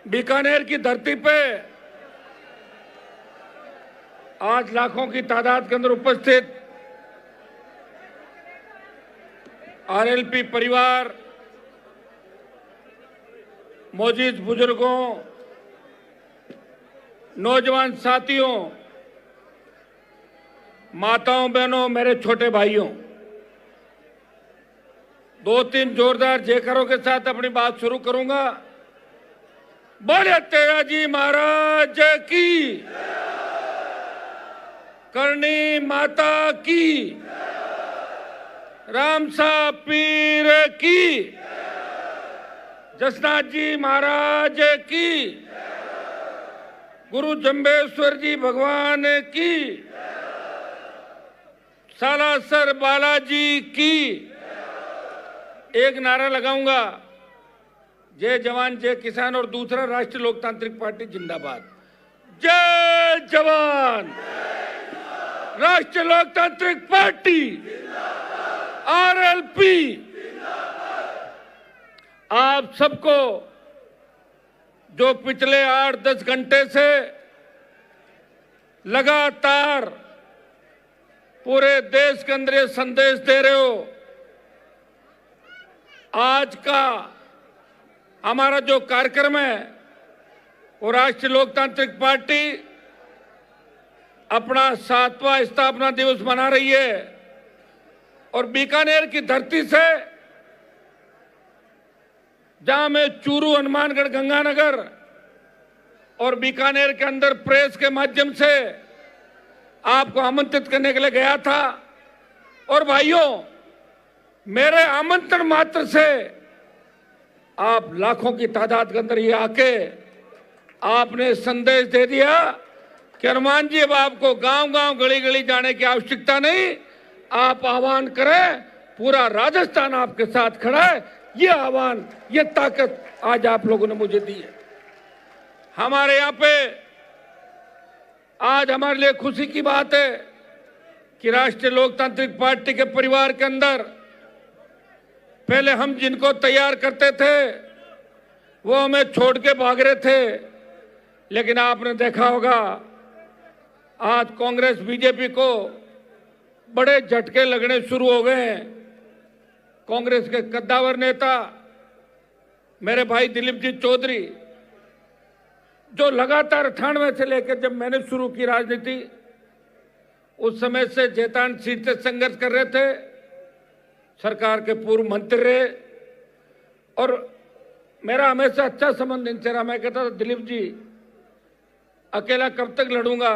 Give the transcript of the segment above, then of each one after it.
बीकानेर की धरती पे आज लाखों की तादाद के अंदर उपस्थित आरएलपी परिवार, मौजूद बुजुर्गों, नौजवान साथियों, माताओं बहनों, मेरे छोटे भाइयों, 2-3 जोरदार जयकारों के साथ अपनी बात शुरू करूंगा। बोले तेजाजी महाराज की, करणी माता की, रामसा पीर की, जसनाथ जी महाराज की, गुरु जंबेश्वर जी भगवान की, सालासर बालाजी की। एक नारा लगाऊंगा, जय जवान जय किसान, और दूसरा राष्ट्रीय लोकतांत्रिक पार्टी जिंदाबाद। जय जवान, राष्ट्रीय लोकतांत्रिक पार्टी आरएलपी। आप सबको जो पिछले 8-10 घंटे से लगातार पूरे देश के अंदर ये संदेश दे रहे हो, आज का हमारा जो कार्यक्रम है वो राष्ट्रीय लोकतांत्रिक पार्टी अपना 7वां स्थापना दिवस मना रही है। और बीकानेर की धरती से, जहां मैं चूरू, हनुमानगढ़, गंगानगर और बीकानेर के अंदर प्रेस के माध्यम से आपको आमंत्रित करने के लिए गया था, और भाइयों, मेरे आमंत्रण मात्र से आप लाखों की तादाद के अंदर ये आके आपने संदेश दे दिया कि हनुमान जी, अब आपको गांव-गांव, गली-गली जाने की आवश्यकता नहीं, आप आह्वान करें, पूरा राजस्थान आपके साथ खड़ा है। ये आह्वान, ये ताकत आज आप लोगों ने मुझे दी है। हमारे यहाँ पे आज हमारे लिए खुशी की बात है कि राष्ट्रीय लोकतांत्रिक पार्टी के परिवार के अंदर पहले हम जिनको तैयार करते थे वो हमें छोड़ के भाग रहे थे, लेकिन आपने देखा होगा आज कांग्रेस बीजेपी को बड़े झटके लगने शुरू हो गए हैं। कांग्रेस के कद्दावर नेता मेरे भाई दिलीप जी चौधरी, जो लगातार 98 से लेकर जब मैंने शुरू की राजनीति, उस समय से जैतान सीट से संघर्ष कर रहे थे, सरकार के पूर्व मंत्री रहे, और मेरा हमेशा अच्छा संबंध इनसे रहा। मैं कहता था, दिलीप जी अकेला कब तक लड़ूंगा,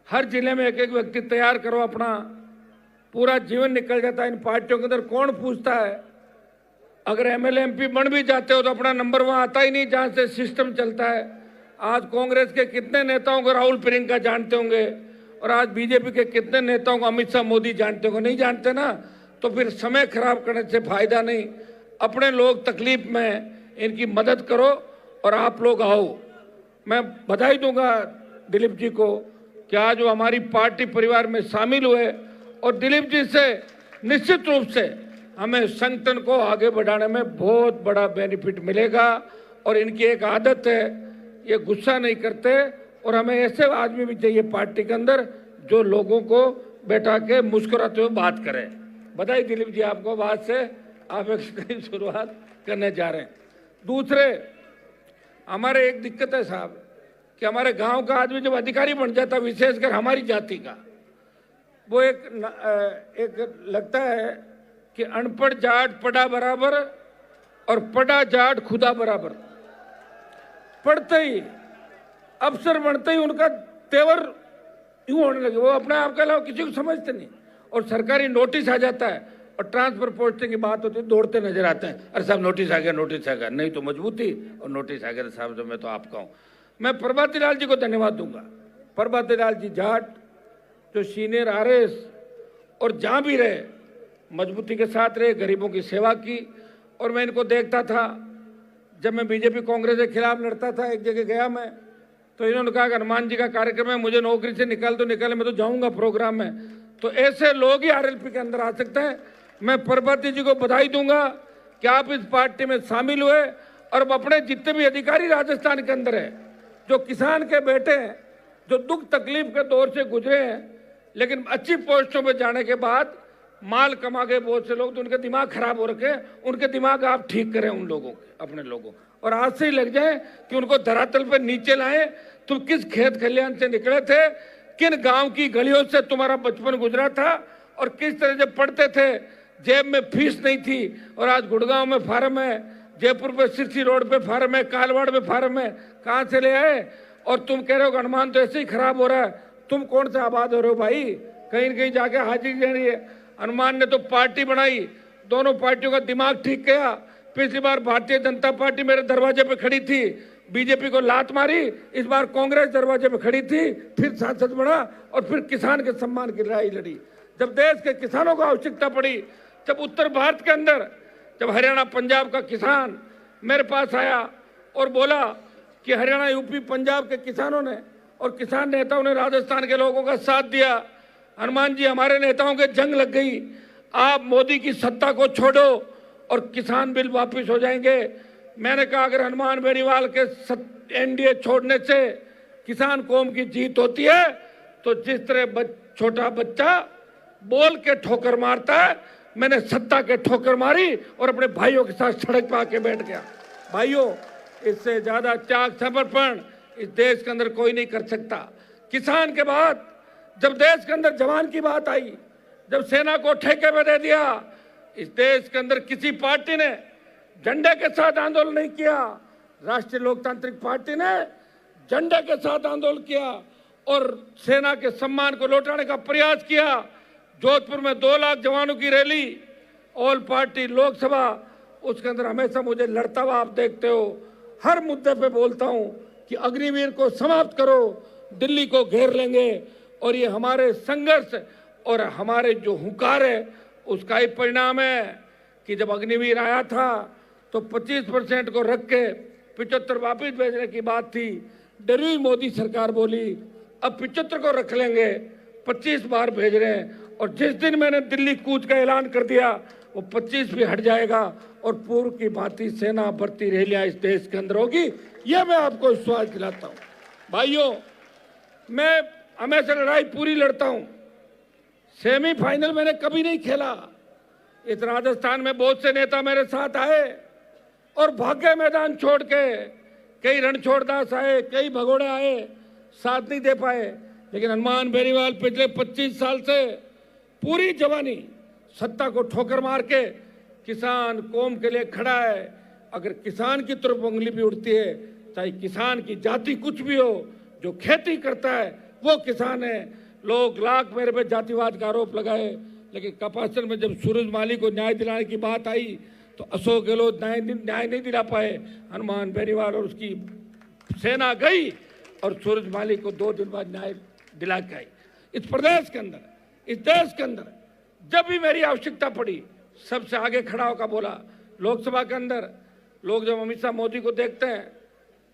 हर जिले में एक एक व्यक्ति तैयार करो, अपना पूरा जीवन निकल जाता है इन पार्टियों के अंदर। कौन पूछता है, अगर एमएलए एमपी बन भी जाते हो तो अपना नंबर वहां आता ही नहीं जहां से सिस्टम चलता है। आज कांग्रेस के कितने नेताओं को राहुल प्रियंका जानते होंगे, और आज बीजेपी के कितने नेताओं को अमित शाह मोदी जानते होंगे? नहीं जानते ना, तो फिर समय खराब करने से फायदा नहीं। अपने लोग तकलीफ में, इनकी मदद करो और आप लोग आओ। मैं बधाई दूंगा दिलीप जी को कि आज वो हमारी पार्टी परिवार में शामिल हुए, और दिलीप जी से निश्चित रूप से हमें संगठन को आगे बढ़ाने में बहुत बड़ा बेनिफिट मिलेगा। और इनकी एक आदत है, ये गुस्सा नहीं करते, और हमें ऐसे आदमी भी चाहिए पार्टी के अंदर जो लोगों को बैठा के मुस्कुराते हुए बात करें। बधाई दिलीप जी आपको, बात से आप एक नई शुरुआत करने जा रहे हैं। दूसरे, हमारे एक दिक्कत है साहब कि हमारे गांव का आदमी जब अधिकारी बन जाता, विशेषकर हमारी जाति का, वो एक लगता है कि अनपढ़ जाट पढ़ा बराबर और पढ़ा जाट खुदा बराबर। पढ़ते ही, अफसर बनते ही उनका तेवर यूं होने लगे, वो अपने आप के अलावा किसी को समझते नहीं, और सरकारी नोटिस आ जाता है और ट्रांसफर पोस्टिंग की बात होती है, दौड़ते नजर आते हैं, अरे साहब नोटिस आ गया, नोटिस आ गया, नहीं तो मजबूती, और नोटिस आ गया साहब, तो मैं तो आपका हूँ। मैं प्रभाती लाल जी को धन्यवाद दूंगा। प्रभाती लाल जी जाट, जो सीनियर आरएस, और जहां भी रहे मजबूती के साथ रहे, गरीबों की सेवा की। और मैं इनको देखता था, जब मैं बीजेपी कांग्रेस के खिलाफ लड़ता था, एक जगह गया मैं, तो इन्होंने कहा कि हनुमान जी का कार्यक्रम है, मुझे नौकरी से निकाल दो, निकाले, मैं तो जाऊंगा प्रोग्राम में। तो ऐसे लोग ही आरएलपी के अंदर आ सकते हैं। मैं प्रभाती जी को बधाई दूंगा कि आप इस पार्टी में शामिल हुए और अब अपने जितने भी अधिकारी राजस्थान के अंदर है, जो किसान के बेटे हैं, जो दुख तकलीफ के दौर से गुजरे हैं, लेकिन अच्छी पोस्टों में जाने के बाद माल कमा गए बहुत से लोग, तो उनके दिमाग खराब हो रखे, उनके दिमाग आप ठीक करें उन लोगों के, अपने लोगों, और आज से ही लग जाए कि उनको धरातल पर नीचे लाएं। तुम किस खेत खलियान से निकले थे, किन गांव की गलियों से तुम्हारा बचपन गुजरा था, और किस तरह जब पढ़ते थे जेब में फीस नहीं थी, और आज गुड़गांव में फार्म है, जयपुर पे सिरसी रोड पे फार्म है, कालवाड़ में फार्म है, कहाँ से ले आए? और तुम कह रहे हो अनुमान तो ऐसे ही खराब हो रहा है। तुम कौन से आबाद हो रहे हो भाई? कहीं न कहीं जाके हाजिरी दे रही है। अनुमान ने तो पार्टी बनाई, दोनों पार्टियों का दिमाग ठीक किया। पिछली बार भारतीय जनता पार्टी मेरे दरवाजे पे खड़ी थी, बीजेपी को लात मारी। इस बार कांग्रेस दरवाजे पे खड़ी थी, फिर सांसद बना और फिर किसान के सम्मान की लड़ाई लड़ी। जब देश के किसानों को आवश्यकता पड़ी, जब उत्तर भारत के अंदर, जब हरियाणा पंजाब का किसान मेरे पास आया और बोला कि हरियाणा यूपी पंजाब के किसानों ने और किसान नेताओं ने राजस्थान के लोगों का साथ दिया, हनुमान जी हमारे नेताओं के जंग लग गई, आप मोदी की सत्ता को छोड़ो और किसान बिल वापस हो जाएंगे। मैंने कहा अगर हनुमान बेनीवाल के एनडीए छोड़ने से किसान कौम की जीत होती है, तो जिस तरह छोटा बच्चा बोल के ठोकर मारता है, मैंने सत्ता के ठोकर मारी और अपने भाइयों के साथ सड़क पर आके बैठ गया। भाइयों, इससे ज्यादा त्याग समर्पण इस देश के अंदर कोई नहीं कर सकता। किसान के बाद जब देश के अंदर जवान की बात आई, जब सेना को ठेके में दे दिया, इस देश के अंदर किसी पार्टी ने झंडे के साथ आंदोलन नहीं किया। राष्ट्रीय लोकतांत्रिक पार्टी ने झंडे के साथ आंदोलन किया और सेना के सम्मान को लौटाने का प्रयास किया। जोधपुर में 2 लाख जवानों की रैली, ऑल पार्टी लोकसभा, उसके अंदर हमेशा मुझे लड़ता हुआ आप देखते हो। हर मुद्दे पे बोलता हूं कि अग्निवीर को समाप्त करो, दिल्ली को घेर लेंगे। और ये हमारे संघर्ष और हमारे जो हुंकार है उसका ही परिणाम है कि जब अग्निवीर आया था तो 25% को रख के 75 वापिस भेजने की बात थी। डरी हुई मोदी सरकार बोली अब 75 को रख लेंगे, 25 बार भेज रहे हैं। और जिस दिन मैंने दिल्ली कूच का ऐलान कर दिया, वो 25 भी हट जाएगा और पूर्व की भांति सेना भर्ती रैलियां इस देश के अंदर होगी। यह मैं आपको विश्वास दिलाता हूं। भाइयों, मैं हमेशा लड़ाई पूरी लड़ता हूं। सेमीफाइनल मैंने कभी नहीं खेला। इस राजस्थान में बहुत से नेता मेरे साथ आए और भागे मैदान छोड़ के, कई रणछोड़दास आए, कई भगोड़े आए, साथ नहीं दे पाए। लेकिन हनुमान बेनीवाल पिछले 25 साल से पूरी जवानी सत्ता को ठोकर मार के किसान कौम के लिए खड़ा है। अगर किसान की तरफ उंगली भी उठती है, चाहे किसान की जाति कुछ भी हो, जो खेती करता है वो किसान है। लोग लाख मेरे पे जातिवाद का आरोप लगाए, लेकिन कपासन में जब सूरज माली को न्याय दिलाने की बात आई तो अशोक गहलोत न्याय नहीं दिला पाए। हनुमान बेनीवाल और उसकी सेना गई और सूरज माली को 2 दिन बाद न्याय दिला के आई। इस प्रदेश के अंदर, इस देश के अंदर जब भी मेरी आवश्यकता पड़ी, सबसे आगे खड़ा होकर बोला। लोकसभा के अंदर लोग जब अमित शाह मोदी को देखते हैं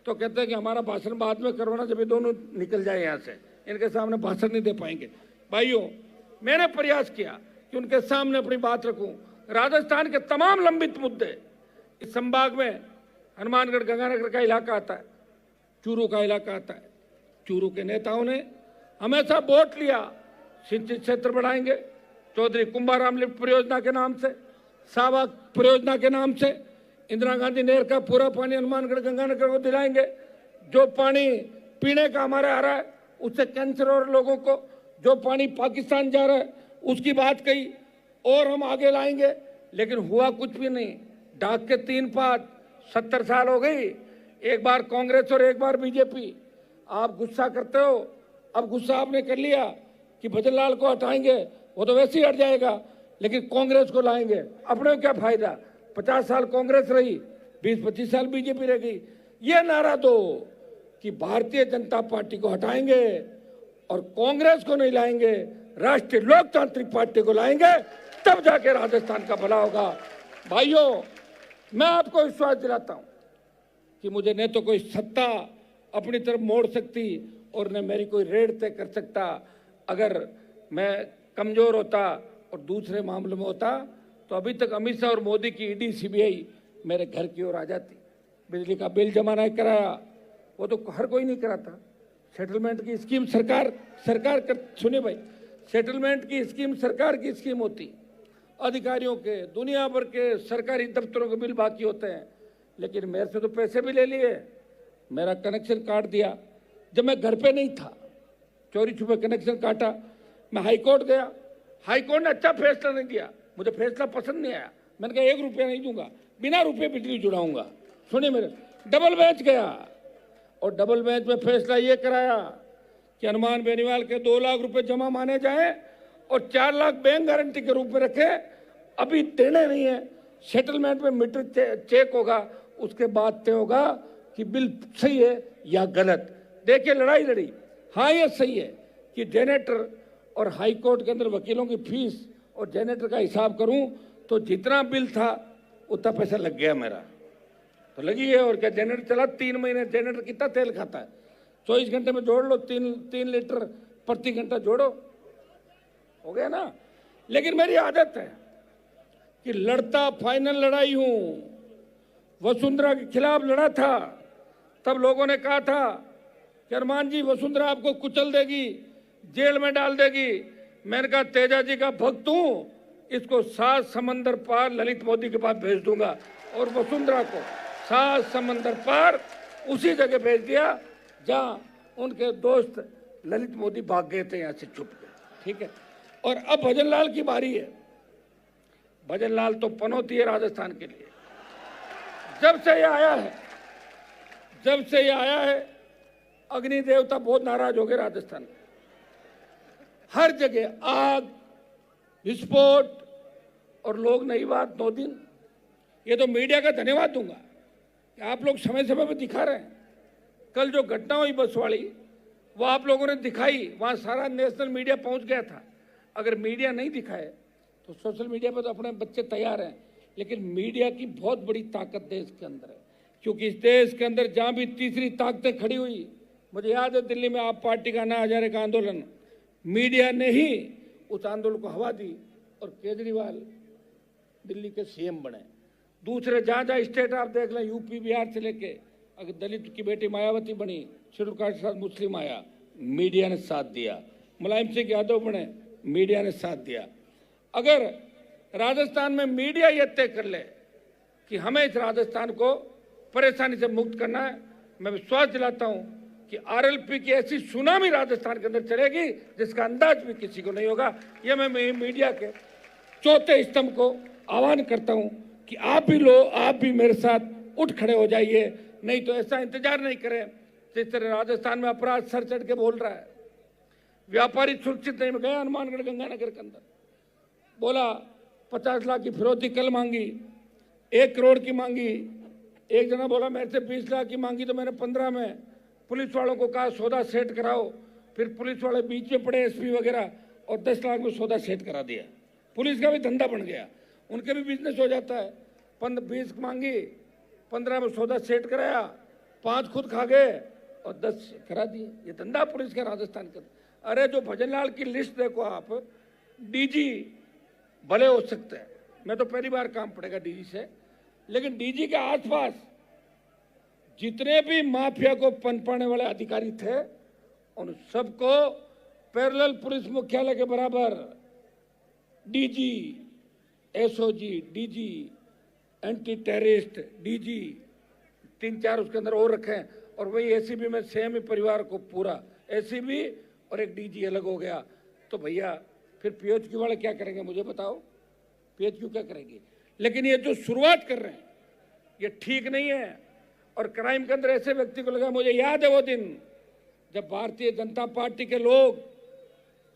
तो कहते हैं कि हमारा भाषण बाद में करवाना, जब ये दोनों निकल जाए यहाँ से, इनके सामने भाषण नहीं दे पाएंगे। भाइयों, मैंने प्रयास किया कि उनके सामने अपनी बात रखूं। राजस्थान के तमाम लंबित मुद्दे, इस संभाग में हनुमानगढ़ गंगानगर का इलाका आता है, चूरू का इलाका आता है। चूरू के नेताओं ने हमेशा वोट लिया, सिंचित क्षेत्र बढ़ाएंगे, चौधरी कुंभाराम लिफ्ट परियोजना के नाम से, सावा परियोजना के नाम से, इंदिरा गांधी नहर का पूरा पानी हनुमानगढ़ गंगानगर को दिलाएंगे। जो पानी पीने का हमारा आ रहा है उससे कैंसर और लोगों को, जो पानी पाकिस्तान जा रहा है उसकी बात कही और हम आगे लाएंगे। लेकिन हुआ कुछ भी नहीं। डाक के 3 पात, 70 साल हो गई, एक बार कांग्रेस और एक बार बीजेपी। आप गुस्सा करते हो, अब गुस्सा आपने कर लिया कि भजन लाल को हटाएंगे, वो तो वैसे ही हट जाएगा, लेकिन कांग्रेस को लाएंगे। अपने क्या फायदा? 50 साल कांग्रेस रही, 20-25 साल बीजेपी रह गई। ये नारा दो कि भारतीय जनता पार्टी को हटाएंगे और कांग्रेस को नहीं लाएंगे, राष्ट्रीय लोकतांत्रिक पार्टी को लाएंगे, तब जाके राजस्थान का भला होगा। भाइयों, मैं आपको विश्वास दिलाता हूं कि मुझे न तो कोई सत्ता अपनी तरफ मोड़ सकती और न मेरी कोई रेड तय कर सकता। अगर मैं कमजोर होता और दूसरे मामलों में होता तो अभी तक अमित शाह और मोदी की ईडी सीबीआई मेरे घर की ओर आ जाती। बिजली का बिल जमा नहीं कराया, वो तो हर कोई नहीं कराता। सेटलमेंट की स्कीम सरकार कर, सुनिए भाई, सेटलमेंट की स्कीम सरकार की स्कीम होती। अधिकारियों के, दुनिया भर के सरकारी दफ्तरों के बिल बाकी होते हैं, लेकिन मेरे से तो पैसे भी ले लिए, मेरा कनेक्शन काट दिया जब मैं घर पे नहीं था, चोरी छुपे कनेक्शन काटा। मैं हाईकोर्ट गया, हाईकोर्ट ने अच्छा फैसला नहीं दिया, मुझे फैसला पसंद नहीं आया। मैंने कहा 1 रुपया नहीं दूंगा, बिना रुपये बिजली जुड़ाऊंगा। सुनिए मेरे, डबल बेंच गया और डबल बेंच में फैसला ये कराया कि हनुमान बेनीवाल के 2 लाख रुपए जमा माने जाए और 4 लाख बैंक गारंटी के रूप में रखे। अभी देने नहीं है, सेटलमेंट में मीटर चेक होगा, उसके बाद तय होगा कि बिल सही है या गलत। देखिए लड़ाई लड़ी, हाँ ये सही है कि जनरेटर और हाई कोर्ट के अंदर वकीलों की फीस और जनरेटर का हिसाब करूं तो जितना बिल था उतना पैसा लग गया मेरा, तो लगी है। और क्या, जनरेटर चला 3 महीने, जनरेटर कितना तेल खाता है, 24 घंटे में जोड़ लो, 3 लीटर प्रति घंटा जोड़ो, हो गया ना। लेकिन मेरी आदत है कि लड़ता फाइनल लड़ाई हूं। वसुंधरा के खिलाफ लड़ा था, तब लोगों ने कहा था कि हनुमान जी वसुंधरा आपको कुचल देगी, जेल में डाल देगी। मैंने कहा तेजा जी का भक्त हूं, इसको 7 समंदर पार ललित मोदी के पास भेज दूंगा। और वसुंधरा को 7 समंदर पार उसी जगह भेज दिया जहां उनके दोस्त ललित मोदी भाग गए थे यहां से छुप के, ठीक है। और अब भजनलाल की बारी है। भजनलाल तो पनौती है राजस्थान के लिए। जब से ये आया है अग्नि देवता बहुत नाराज हो गए राजस्थान में। हर जगह आग, विस्फोट और लोग नई बात 9 दिन। ये तो मीडिया का धन्यवाद दूंगा कि आप लोग समय समय पर दिखा रहे हैं। कल जो घटना हुई बस वाली, वो आप लोगों ने दिखाई, वहां सारा नेशनल मीडिया पहुंच गया था। अगर मीडिया नहीं दिखाए तो सोशल मीडिया पर तो अपने बच्चे तैयार हैं, लेकिन मीडिया की बहुत बड़ी ताकत देश के अंदर है। क्योंकि इस देश के अंदर जहां भी तीसरी ताकतें खड़ी हुई, मुझे याद है दिल्ली में आप पार्टी का 9 हज़ार का आंदोलन, मीडिया ने ही उस आंदोलन को हवा दी और केजरीवाल दिल्ली के सीएम बने। दूसरे जहां जहां स्टेट आप देख लें, यूपी बिहार से लेके, अगर दलित की बेटी मायावती बनी, शेड्यूल कास्ट के साथ मुस्लिम आया, मीडिया ने साथ दिया। मुलायम सिंह यादव बने, मीडिया ने साथ दिया। अगर राजस्थान में मीडिया ये तय कर ले कि हमें इस राजस्थान को परेशानी से मुक्त करना है, मैं विश्वास दिलाता हूं कि आरएलपी की ऐसी सुनामी राजस्थान के अंदर चलेगी जिसका अंदाज भी किसी को नहीं होगा। यह मैं मीडिया के चौथे स्तंभ को आह्वान करता हूं कि आप भी मेरे साथ उठ खड़े हो जाइए। नहीं तो ऐसा इंतजार नहीं करें जिस तरह राजस्थान में अपराध सर चढ़ के बोल रहा है। व्यापारी सुरक्षित नहीं में गया हनुमानगढ़ गंगानगर के अंदर, बोला 50 लाख की फिरौती कल मांगी, 1 करोड़ की मांगी। एक जना बोला मेरे से 20 लाख की मांगी तो मैंने 15 में पुलिस वालों को कहा सौदा सेट कराओ। फिर पुलिस वाले बीच में पड़े, एसपी वगैरह, और 10 लाख में सौदा सेट करा दिया। पुलिस का भी धंधा बन गया, उनके भी बिजनेस हो जाता है। 20 मांगी, 15 में सौदा सेट कराया, 5 खुद खा गए और 10 करा दिए। ये धंधा पुलिस का राजस्थान का। अरे जो भजनलाल की लिस्ट देखो आप, डीजी भले हो सकते हैं, मैं तो पहली बार काम पड़ेगा डीजी से, लेकिन डीजी के आसपास जितने भी माफिया को पनपाने वाले अधिकारी थे उन सबको पैरेलल पुलिस मुख्यालय के बराबर DG, SOG, DG, anti terrorist DG, 3-4 उसके अंदर और रखे हैं। और वही एसीबी में सेम ही परिवार को पूरा एसीबी और एक डीजी अलग हो गया। तो भैया फिर पीएचक्यू वाले क्या करेंगे मुझे बताओ, पीएचक्यू क्या करेंगे? लेकिन ये जो शुरुआत कर रहे हैं ये ठीक नहीं है। और क्राइम के अंदर ऐसे व्यक्ति को लगा, मुझे याद है वो दिन जब भारतीय जनता पार्टी के लोग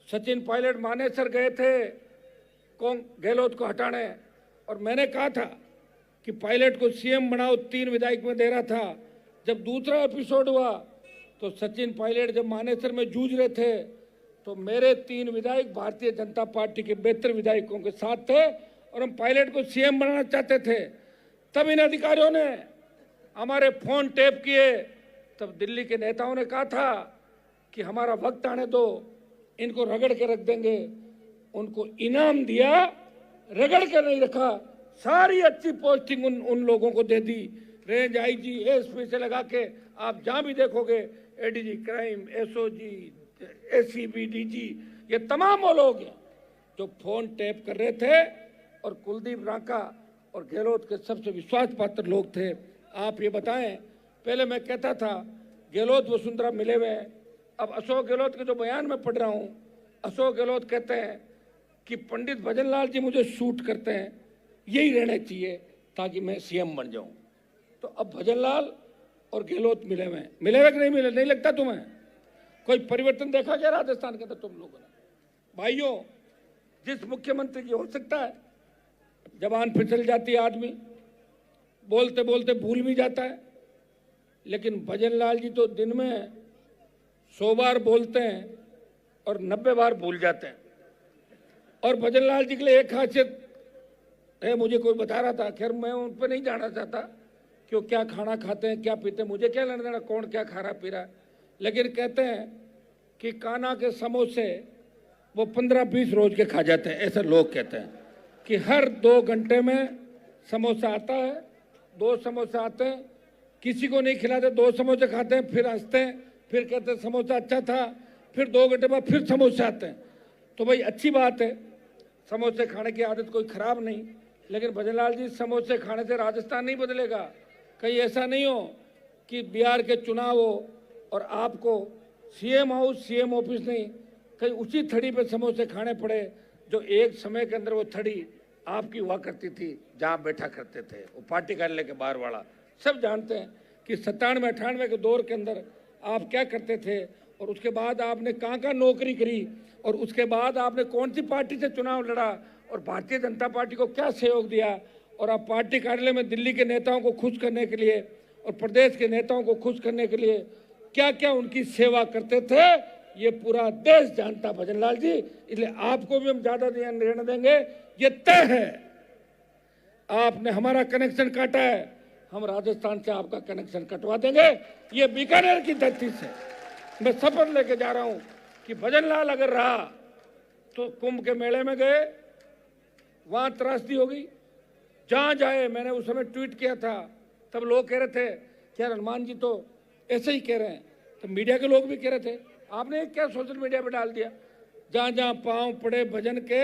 सचिन पायलट मानेसर गए थे गहलोत को हटाने, और मैंने कहा था कि पायलट को सीएम बनाओ, 3 विधायक में दे रहा था। जब दूसरा एपिसोड हुआ तो सचिन पायलट जब मानेसर में जूझ रहे थे तो मेरे 3 विधायक भारतीय जनता पार्टी के बेहतर विधायकों के साथ थे और हम पायलट को सीएम बनाना चाहते थे। तब इन अधिकारियों ने हमारे फोन टेप किए। तब दिल्ली के नेताओं ने कहा था कि हमारा वक्त आने दो, इनको रगड़ के रख देंगे। उनको इनाम दिया, रगड़ के नहीं रखा। सारी अच्छी पोस्टिंग उन लोगों को दे दी रेंज आईजी एसपी से लगा के आप जहां भी देखोगे, ADG crime, SOG, ACB, DG, ये तमाम वो लोग हैं जो फोन टैप कर रहे थे और कुलदीप रांका और गहलोत के सबसे विश्वास पात्र लोग थे। आप ये बताएं, पहले मैं कहता था गहलोत वसुंधरा मिले हुए हैं, अब अशोक गहलोत के जो बयान में पढ़ रहा हूं, अशोक गहलोत कहते हैं कि पंडित भजनलाल जी मुझे शूट करते हैं, यही रहना चाहिए ताकि मैं सीएम बन जाऊं। तो अब भजनलाल और गहलोत मिले हुए हैं, मिले हुए कि नहीं मिले? नहीं लगता तुम्हें कोई परिवर्तन देखा क्या राजस्थान के अंदर तुम लोगों ने? भाइयों, जिस मुख्यमंत्री की हो सकता है जबान फिसल जाती है, आदमी बोलते बोलते भूल भी जाता है, लेकिन भजनलाल जी तो दिन में 100 बार बोलते हैं और 90 बार भूल जाते हैं। और भजनलाल जी के लिए एक खासियत है, मुझे कोई बता रहा था, खैर मैं उन पर नहीं जाना चाहता कि वो क्या खाना खाते हैं, क्या पीते हैं, मुझे क्या लेना देना कौन क्या खा रहा पी रहा है, लेकिन कहते हैं कि कान्हा के समोसे वो 15-20 रोज के खा जाते हैं। ऐसे लोग कहते हैं कि हर 2 घंटे में समोसा आता है, 2 समोसे आते हैं, किसी को नहीं खिलाते, 2 समोसे खाते हैं, फिर हंसते हैं, फिर कहते हैं समोसा अच्छा था, फिर 2 घंटे बाद फिर समोसे आते हैं। तो भाई अच्छी बात है, समोसे खाने की आदत कोई खराब नहीं, लेकिन भजनलाल जी समोसे खाने से राजस्थान नहीं बदलेगा। कहीं ऐसा नहीं हो कि बिहार के चुनाव हो और आपको सीएम हाउस, सीएम ऑफिस नहीं, कहीं उसी थड़ी पे समोसे खाने पड़े जो एक समय के अंदर वो थड़ी आपकी हुआ करती थी, जहां बैठा करते थे वो पार्टी कार्यालय के बाहर वाला। सब जानते हैं कि 97-98 के दौर के अंदर आप क्या करते थे और उसके बाद आपने कहाँ नौकरी करी और उसके बाद आपने कौन सी पार्टी से चुनाव लड़ा और भारतीय जनता पार्टी को क्या सहयोग दिया, और आप पार्टी कार्यालय में दिल्ली के नेताओं को खुश करने के लिए और प्रदेश के नेताओं को खुश करने के लिए क्या क्या उनकी सेवा करते थे, ये पूरा देश जानता भजनलाल जी। इसलिए आपको भी हम ज्यादा ध्यान रहने देंगे, ये तय है। आपने हमारा कनेक्शन काटा है, हम राजस्थान से आपका कनेक्शन कटवा देंगे। ये बीकानेर की धरती से मैं शपथ लेके जा रहा हूं कि भजनलाल अगर रहा तो कुंभ के मेले में गए, वहां त्रासदी होगी, जहां जाए। मैंने उस समय ट्वीट किया था, तब लोग कह रहे थे कि यार हनुमान जी तो ऐसे ही कह रहे हैं, तो मीडिया के लोग भी कह रहे थे, आपने क्या सोशल मीडिया पे डाल दिया, जहां जहां पांव पड़े भजन के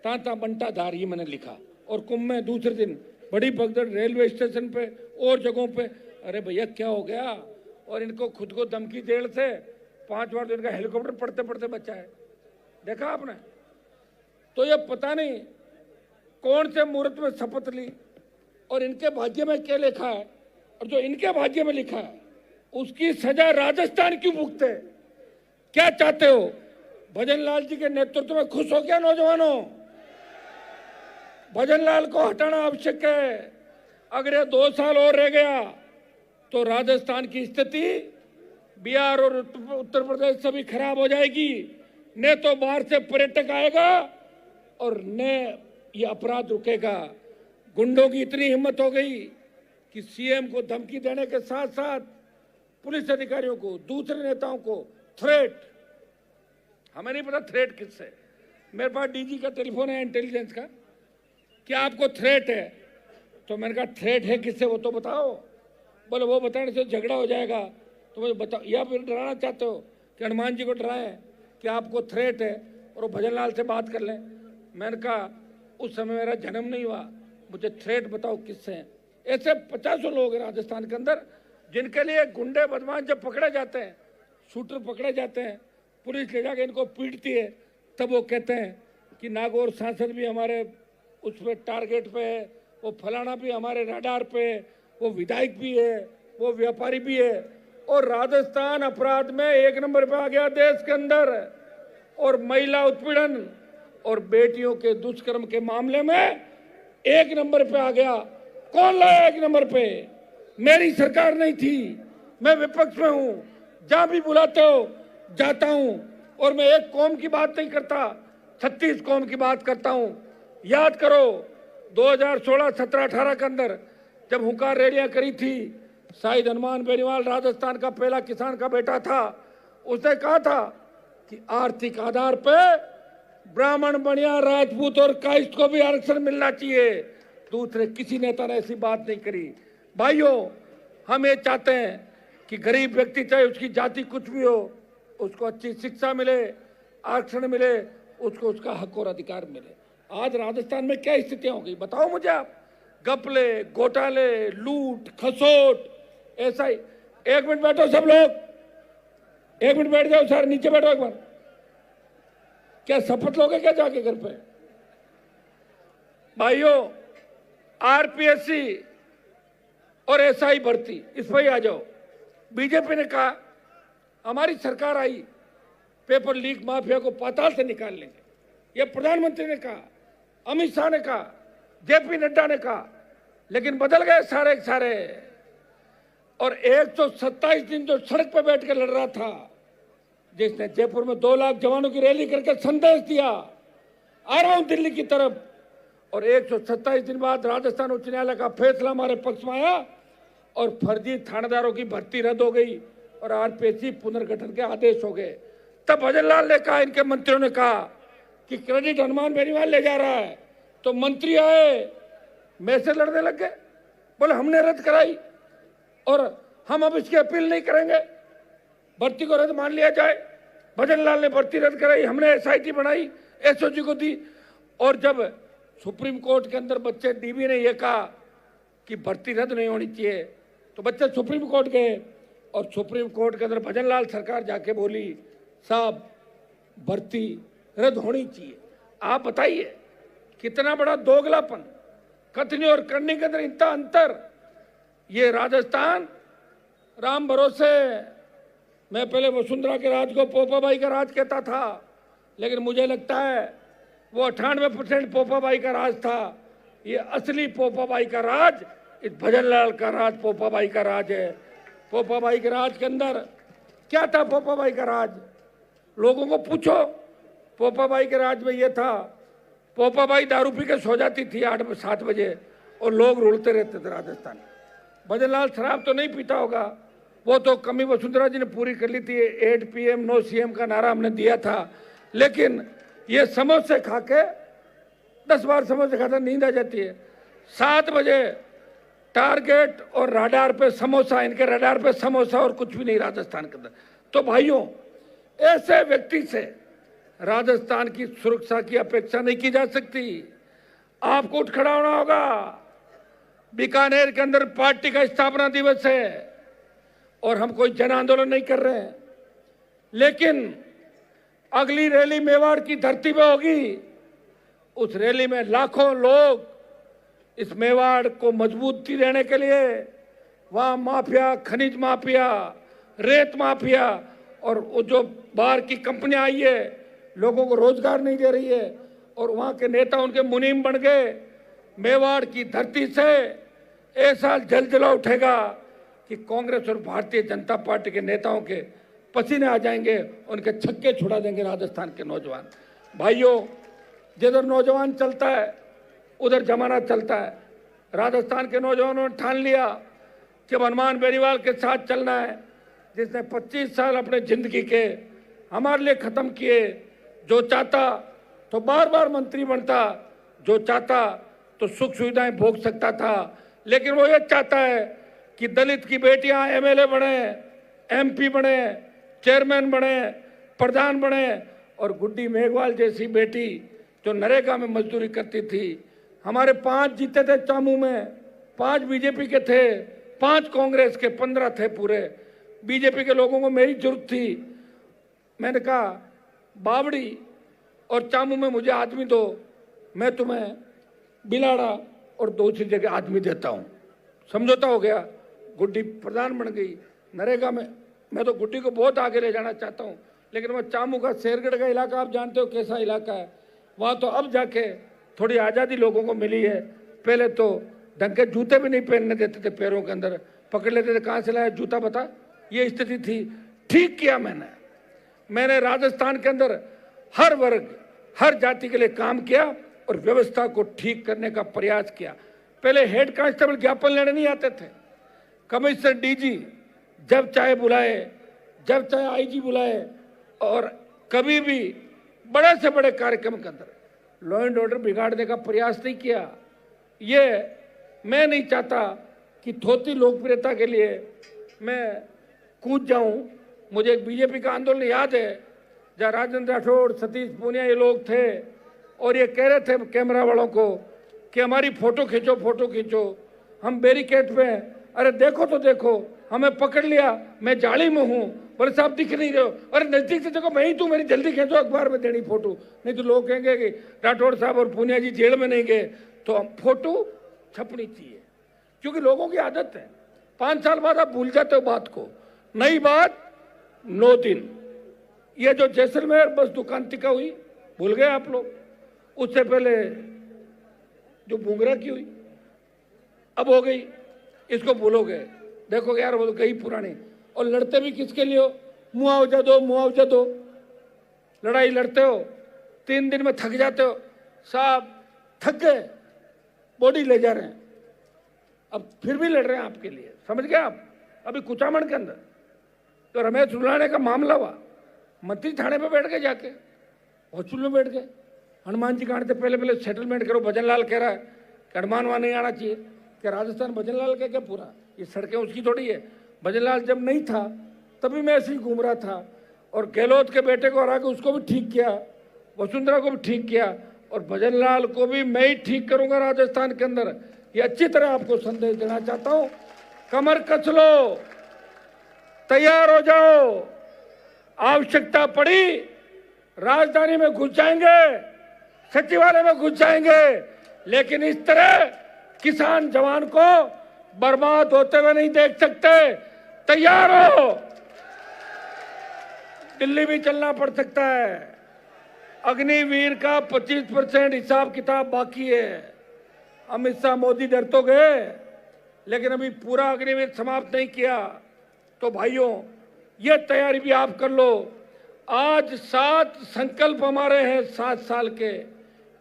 तांता बंटा धार, ही मैंने लिखा। और कुंभ में दूसरे दिन बड़ी भगदड़ रेलवे स्टेशन पे और जगहों पे। अरे भैया क्या हो गया? और इनको खुद को धमकी देने से 5 बार तो इनका हेलीकॉप्टर पड़ते पड़ते बचा है, देखा आपने? तो ये पता नहीं कौन से मुहूर्त में शपथ ली और इनके भाग्य में क्या लिखा है, और जो इनके भाग्य में लिखा है उसकी सजा राजस्थान क्यों भुगते? क्या चाहते हो? भजनलाल जी के नेतृत्व में खुश हो क्या नौजवानों? भजनलाल को हटाना आवश्यक है। अगर ये 2 साल और रह गया तो राजस्थान की स्थिति बिहार और उत्तर प्रदेश से भी खराब हो जाएगी। न तो बाहर से पर्यटक आएगा और न ये अपराध रुकेगा। गुंडों की इतनी हिम्मत हो गई कि सीएम को धमकी देने के साथ साथ पुलिस अधिकारियों को, दूसरे नेताओं को थ्रेट, हमें नहीं पता थ्रेट किससे। मेरे पास डीजी का टेलीफोन है इंटेलिजेंस का, क्या आपको थ्रेट है? तो मैंने कहा थ्रेट है किससे वो तो बताओ। बोले वो बताने से झगड़ा हो जाएगा, तो मुझे बताओ। या फिर डराना चाहते हो कि हनुमान जी को डराएं कि आपको थ्रेट है और वो भजनलाल से बात कर लें? मैंने कहा उस समय मेरा जन्म नहीं हुआ, मुझे थ्रेट बताओ किससे हैं। ऐसे 50 लोग हैं राजस्थान के अंदर जिनके लिए गुंडे बदमाश जब पकड़े जाते हैं, शूटर पकड़े जाते हैं, पुलिस ले जाके इनको पीटती है, तब वो कहते हैं कि नागौर सांसद भी हमारे उस पर टारगेट पे है, वो फलाना भी हमारे रडार पे है, वो विधायक भी है, वो व्यापारी भी है। और राजस्थान अपराध में 1 नंबर पे आ गया देश के अंदर। और महिला उत्पीड़न और बेटियों के दुष्कर्म के मामले में 1 नंबर पे आ गया। कौन लाया 1 नंबर पे? मेरी सरकार नहीं थी, मैं विपक्ष में हूं, जहां भी बुलाते हो जाता हूं। और मैं एक कौम की बात नहीं करता, 36 कौम की बात करता हूं। याद करो 2016, 17, 18 के अंदर जब हुंकार रैलियां करी थी, शायद हनुमान बेनीवाल राजस्थान का पहला किसान का बेटा था, उसने कहा था कि आर्थिक आधार पे ब्राह्मण, बनिया, राजपूत और कायस्थ को भी आरक्षण मिलना चाहिए। दूसरे किसी नेता ने ऐसी बात नहीं करी। भाइयों, हम ये चाहते हैं कि गरीब व्यक्ति चाहे उसकी जाति कुछ भी हो, उसको अच्छी शिक्षा मिले, आरक्षण मिले, उसको उसका हक और अधिकार मिले। आज राजस्थान में क्या स्थितियां हो गई बताओ मुझे आप। घपले, घोटाले, लूट खसोट, ऐसा ही। एक मिनट बैठो सब लोग, एक मिनट बैठ जाओ सर, नीचे बैठो एक बार। क्या शपथ लोगे क्या जाके घर पे? भाइयों, आरपीएससी और एसआई भर्ती, इस पर ही आ जाओ। बीजेपी ने कहा हमारी सरकार आई पेपर लीक माफिया को पाताल से निकाल लेंगे, यह प्रधानमंत्री ने कहा, अमित शाह ने कहा, जेपी नड्डा ने कहा, लेकिन बदल गए सारे सारे। और 127 दिन जो सड़क पर बैठ कर लड़ रहा था, जिसने जयपुर में 2 लाख जवानों की रैली करके संदेश दिया आ रहा हूं दिल्ली की तरफ, और 127 दिन बाद राजस्थान उच्च न्यायालय का फैसला हमारे पक्ष में आया और फर्जी थानेदारों की भर्ती रद्द हो गई और आरपीएससी पुनर्गठन के आदेश हो गए। तब भजनलाल ने कहा, इनके मंत्रियों ने कहा कि क्रेडिट हनुमान बेनीवाल ले जा रहा है, तो मंत्री आए मैं से लड़ने लग गए, बोले हमने रद्द कराई और हम अब इसकी अपील नहीं करेंगे, भर्ती को रद्द मान लिया जाए। भजनलाल ने भर्ती रद्द कराई, हमने एसआईटी बनाई, एसओजी को दी। और जब सुप्रीम कोर्ट के अंदर बच्चे डीबी ने यह कहा कि भर्ती रद्द नहीं होनी चाहिए, तो बच्चे सुप्रीम कोर्ट गए और सुप्रीम कोर्ट के अंदर भजनलाल सरकार जाके बोली साहब भर्ती रद्द होनी चाहिए। आप बताइए कितना बड़ा दोगलापन, कथनी और करनी के अंदर इतना अंतर। ये राजस्थान राम भरोसे, मैं पहले वसुंधरा के राज को पोपाबाई का राज कहता था, लेकिन मुझे लगता है वो 98% पोपाबाई का राज था। ये असली पोपाबाई का राज इस भजनलाल का राज पोपाबाई का राज है। पोपाबाई के राज के अंदर क्या था? पोपाबाई का राज लोगों को पूछो, पोपाबाई के राज में ये था, पोपाबाई दारू पी के सो जाती थी 8-7 बजे और लोग रुलते रहते थे राजस्थान। भजनलाल शराब तो नहीं पीता होगा, वो तो कमी वसुंधरा जी ने पूरी कर ली थी। 8 PM नो सीएम का नारा हमने दिया था, लेकिन ये समोसे खा के 10 बार समोसे खाता नींद आ जाती है। 7 बजे टारगेट और रडार पे समोसा, इनके रडार पे समोसा और कुछ भी नहीं राजस्थान के अंदर। तो भाइयों, ऐसे व्यक्ति से राजस्थान की सुरक्षा की अपेक्षा नहीं की जा सकती। आपको उठ खड़ा होना होगा। बीकानेर के अंदर पार्टी का स्थापना दिवस है और हम कोई जन आंदोलन नहीं कर रहे हैं, लेकिन अगली रैली मेवाड़ की धरती पे होगी। उस रैली में लाखों लोग इस मेवाड़ को मजबूती देने के लिए, वहां माफिया, खनिज माफिया, रेत माफिया और वो जो बाहर की कंपनियां आई है, लोगों को रोजगार नहीं दे रही है, और वहां के नेता उनके मुनीम बन गए। मेवाड़ की धरती से ऐसा जलजला उठेगा कि कांग्रेस और भारतीय जनता पार्टी के नेताओं के पसीने आ जाएंगे, उनके छक्के छुड़ा देंगे राजस्थान के नौजवान। भाइयों, जिधर नौजवान चलता है उधर जमाना चलता है। राजस्थान के नौजवानों ने ठान लिया कि हनुमान बेनीवाल के साथ चलना है, जिसने 25 साल अपने जिंदगी के हमारे लिए खत्म किए। जो चाहता तो बार बार मंत्री बनता, जो चाहता तो सुख सुविधाएं भोग सकता था, लेकिन वो ये चाहता है कि दलित की बेटियां एमएलए बने, एमपी बने, चेयरमैन बने, प्रधान बने, और गुड्डी मेघवाल जैसी बेटी जो नरेगा में मजदूरी करती थी। हमारे 5 जीते थे चामू में, 5 बीजेपी के थे, 5 कांग्रेस के, 15 थे पूरे। बीजेपी के लोगों को मेरी जरूरत थी। मैंने कहा बावड़ी और चामू में मुझे आदमी दो, मैं तुम्हें बिलाड़ा और दूसरी जगह आदमी देता हूँ। समझौता हो गया, गुड्डी प्रधान बन गई नरेगा में। मैं तो गुड्डी को बहुत आगे ले जाना चाहता हूँ, लेकिन वो चामू का शेरगढ़ का इलाका आप जानते हो कैसा इलाका है, वहाँ तो अब जाके थोड़ी आज़ादी लोगों को मिली है। पहले तो ढंग के जूते भी नहीं पहनने देते थे, पैरों के अंदर पकड़ लेते थे, कहाँ से लाया जूता बता, ये स्थिति थी। ठीक किया मैंने राजस्थान के अंदर हर वर्ग, हर जाति के लिए काम किया और व्यवस्था को ठीक करने का प्रयास किया। पहले हेड कांस्टेबल ज्ञापन लेने नहीं आते थे, कमिश्नर डीजी जब चाहे बुलाए, जब चाहे आईजी बुलाए, और कभी भी बड़े से बड़े कार्यक्रम के अंदर लॉ एंड ऑर्डर बिगाड़ने का प्रयास नहीं किया। ये मैं नहीं चाहता कि थोड़ी लोकप्रियता के लिए मैं कूद जाऊं। मुझे एक बीजेपी का आंदोलन याद है जहाँ राजेंद्र राठौड़, सतीश पूनिया ये लोग थे और ये कह रहे थे कैमरा वालों को कि हमारी फोटो खींचो, फोटो खींचो। हम बैरिकेड पे हैं। अरे देखो तो देखो, हमें पकड़ लिया, मैं जाली में हूँ, बोले साहब दिख नहीं रहे हो। अरे नजदीक से देखो, मैं ही तू, मेरी जल्दी खींचो, अखबार में देनी फोटो, नहीं तो लोग कहेंगे कि राठौड़ साहब और पूनिया जी जेल में नहीं गए। तो हम फोटो छपनी चाहिए, क्योंकि लोगों की आदत है 5 साल बाद आप भूल जाते हो बात को। नई बात 9 दिन, ये जो जैसलमेर बस दुकान टिका हुई, भूल गए आप लोग। उससे पहले जो बुंगरा की हुई, अब हो गई, इसको भूलोगे। देखो यार, वो गई पुरानी। और लड़ते भी किसके लिए हो? मुआवजा दो, मुआवजा दो। लड़ाई लड़ते हो, 3 दिन में थक जाते हो। साहब थक गए, बॉडी ले जा रहे हैं, अब फिर भी लड़ रहे हैं आपके लिए, समझ गए आप। अभी कुचामन के अंदर तो रमेश रुलाने का मामला हुआ, मंत्री थाने पे बैठ गए, जाके हॉस्पिटल में बैठ गए। हनुमान जी कांड से पहले सेटलमेंट करो। भजनलाल कह रहा है कि हनुमान वहां नहीं आना चाहिए। कि राजस्थान भजनलाल का क्या पूरा, ये सड़कें उसकी थोड़ी है। भजनलाल जब नहीं था तभी मैं ऐसे ही घूम रहा था, और गहलोत के बेटे को हरा के उसको भी ठीक किया, वसुंधरा को भी ठीक किया, और भजनलाल को भी मैं ही ठीक करूंगा राजस्थान के अंदर। ये अच्छी तरह आपको संदेश देना चाहता हूं। कमर कस लो, तैयार हो जाओ। आवश्यकता पड़ी राजधानी में घुस जाएंगे, सचिवालय में घुस जाएंगे, लेकिन इस तरह किसान जवान को बर्बाद होते हुए नहीं देख सकते। तैयार हो, दिल्ली भी चलना पड़ सकता है। अग्निवीर का 25% हिसाब किताब बाकी है। अमित शाह, मोदी डर तो गए, लेकिन अभी पूरा अग्निवीर समाप्त नहीं किया। तो भाइयों, ये तैयारी भी आप कर लो। आज 7 संकल्प हमारे हैं 7 साल के,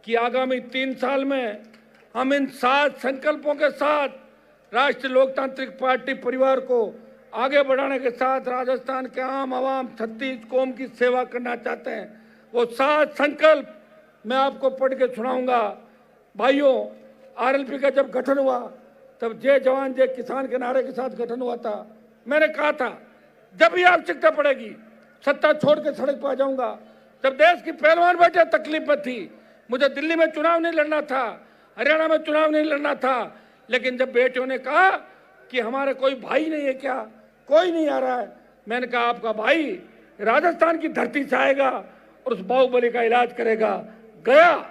कि आगामी 3 साल में हम इन 7 संकल्पों के साथ राष्ट्रीय लोकतांत्रिक पार्टी परिवार को आगे बढ़ाने के साथ राजस्थान के आम आवाम 36 कौम की सेवा करना चाहते हैं। वो 7 संकल्प मैं आपको पढ़ के सुनाऊंगा। भाइयों, आरएलपी का जब गठन हुआ तब जय जवान जय किसान के नारे के साथ गठन हुआ था। मैंने कहा था जब भी आवश्यकता पड़ेगी सत्ता छोड़ के सड़क पर आ जाऊंगा। जब देश की पहलवान बेटे तकलीफ में थी, मुझे दिल्ली में चुनाव नहीं लड़ना था, हरियाणा में चुनाव नहीं लड़ना था, लेकिन जब बेटियों ने कहा कि हमारे कोई भाई नहीं है क्या, कोई नहीं आ रहा है, मैंने कहा आपका भाई राजस्थान की धरती से आएगा और उस बाहुबली का इलाज करेगा। गया,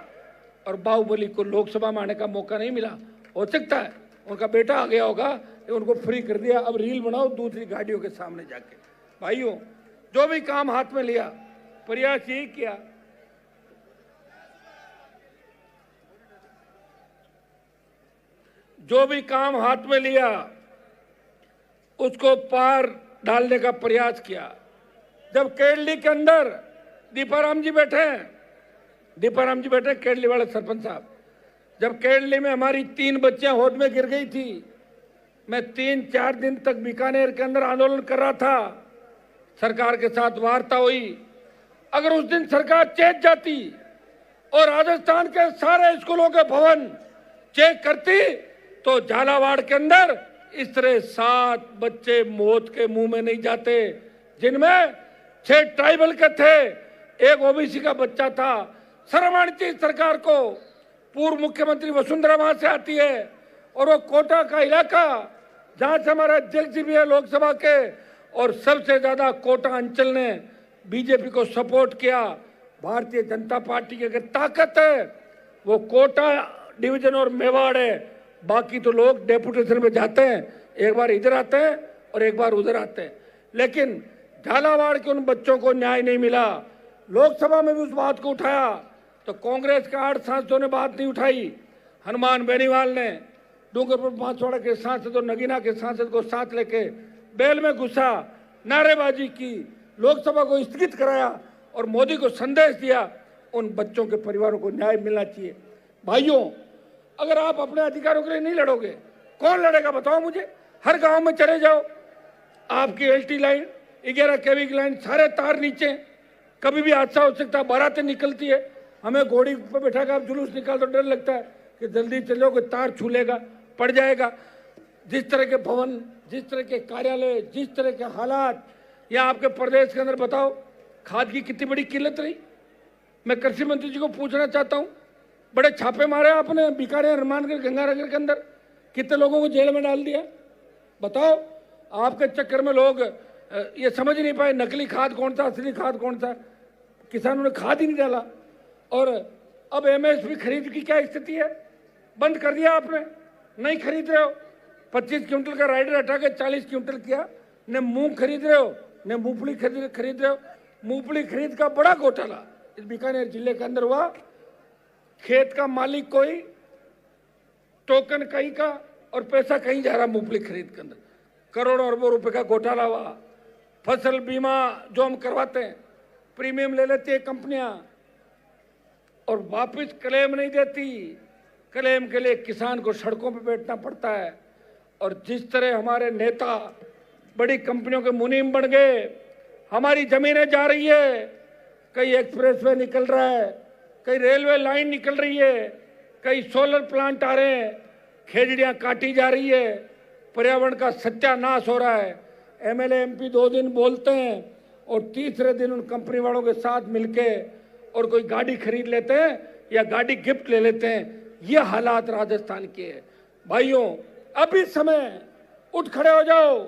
और बाहुबली को लोकसभा में आने का मौका नहीं मिला। हो सकता है उनका बेटा आ गया होगा, उनको फ्री कर दिया। अब रील बनाओ दूसरी गाड़ियों के सामने जाके। भाइयों, जो भी काम हाथ में लिया, प्रयास यही किया जो भी काम हाथ में लिया उसको पार डालने का प्रयास किया। जब केरली के अंदर दीपाराम जी बैठे, केरली वाले सरपंच साहब, जब केरली में हमारी 3 बच्चियां होद में गिर गई थी, मैं 3-4 दिन तक बीकानेर के अंदर आंदोलन कर रहा था। सरकार के साथ वार्ता हुई। अगर उस दिन सरकार चेत जाती और राजस्थान के सारे स्कूलों के भवन चेक करती, तो झालावाड़ के अंदर इस तरह 7 बच्चे मौत के मुंह में नहीं जाते, जिनमें 6 ट्राइबल के थे, 1 ओबीसी का बच्चा था। शर्म आनी चाहिए सरकार को। पूर्व मुख्यमंत्री वसुंधरा वहां से आती है, और वो कोटा का इलाका जहां से हमारा अध्यक्ष जी भी है लोकसभा के, और सबसे ज्यादा कोटा अंचल ने बीजेपी को सपोर्ट किया। भारतीय जनता पार्टी की अगर ताकत है वो कोटा डिवीजन और मेवाड़ है। बाकी तो लोग डेपुटेशन में जाते हैं, एक बार इधर आते हैं और एक बार उधर आते हैं। लेकिन झालावाड़ के उन बच्चों को न्याय नहीं मिला। लोकसभा में भी उस बात को उठाया तो कांग्रेस के 8 सांसदों ने बात नहीं उठाई। हनुमान बेनीवाल ने डूंगरपुर बांसवाड़ा के सांसद और नगीना के सांसद को साथ लेके बेल में घुसा, नारेबाजी की, लोकसभा को स्थगित कराया और मोदी को संदेश दिया उन बच्चों के परिवारों को न्याय मिलना चाहिए। भाइयों, अगर आप अपने अधिकारों के लिए नहीं लड़ोगे, कौन लड़ेगा बताओ मुझे। हर गांव में चले जाओ, आपकी एलटी लाइन, 11 केवी की लाइन, सारे तार नीचे, कभी भी हादसा हो सकता है। बारातें निकलती है, हमें घोड़ी पर बैठा कर आप जुलूस निकाल तो डर लगता है कि जल्दी चलो, कोई तार छू लेगा, पड़ जाएगा। जिस तरह के भवन, जिस तरह के कार्यालय, जिस तरह के हालात, या आपके प्रदेश के अंदर बताओ खाद की कितनी बड़ी किल्लत रही। मैं कृषि मंत्री जी को पूछना चाहता हूं, बड़े छापे मारे आपने बीकानेर, हनुमानगढ़, गंगानगर के अंदर, कितने लोगों को जेल में डाल दिया। बताओ, आपके चक्कर में लोग ये समझ नहीं पाए नकली खाद कौन सा, असली खाद कौन सा। किसानों ने खाद ही नहीं डाला। और अब एमएसपी खरीद की क्या स्थिति है, बंद कर दिया आपने, नहीं खरीद रहे हो। 25 क्विंटल का राइडर हटा के 40 क्विंटल किया। न मूंग खरीद रहे हो, न मूंगफली खरीद रहे हो। मूंगफली खरीद का बड़ा घोटाला इस बीकानेर जिले के अंदर हुआ। खेत का मालिक कोई, टोकन कहीं का, और पैसा कहीं जा रहा मूंगफली खरीद के अंदर। करोड़ों अरबों रुपए का घोटाला हुआ। फसल बीमा जो हम करवाते हैं, प्रीमियम ले लेती है कंपनियां और वापस क्लेम नहीं देती। क्लेम के लिए किसान को सड़कों पर बैठना पड़ता है। और जिस तरह हमारे नेता बड़ी कंपनियों के मुनीम बन गए, हमारी जमीनें जा रही है, कई एक्सप्रेसवे निकल रहा है, कई रेलवे लाइन निकल रही है, कई सोलर प्लांट आ रहे हैं, खेजड़ियां काटी जा रही है, पर्यावरण का सत्यानाश हो रहा है। एमएलए एमपी 2 दिन बोलते हैं और तीसरे दिन उन कंपनी वालों के साथ मिलके और कोई गाड़ी खरीद लेते हैं या गाड़ी गिफ्ट ले लेते हैं। ये हालात राजस्थान के है। भाइयों, अभी समय, उठ खड़े हो जाओ।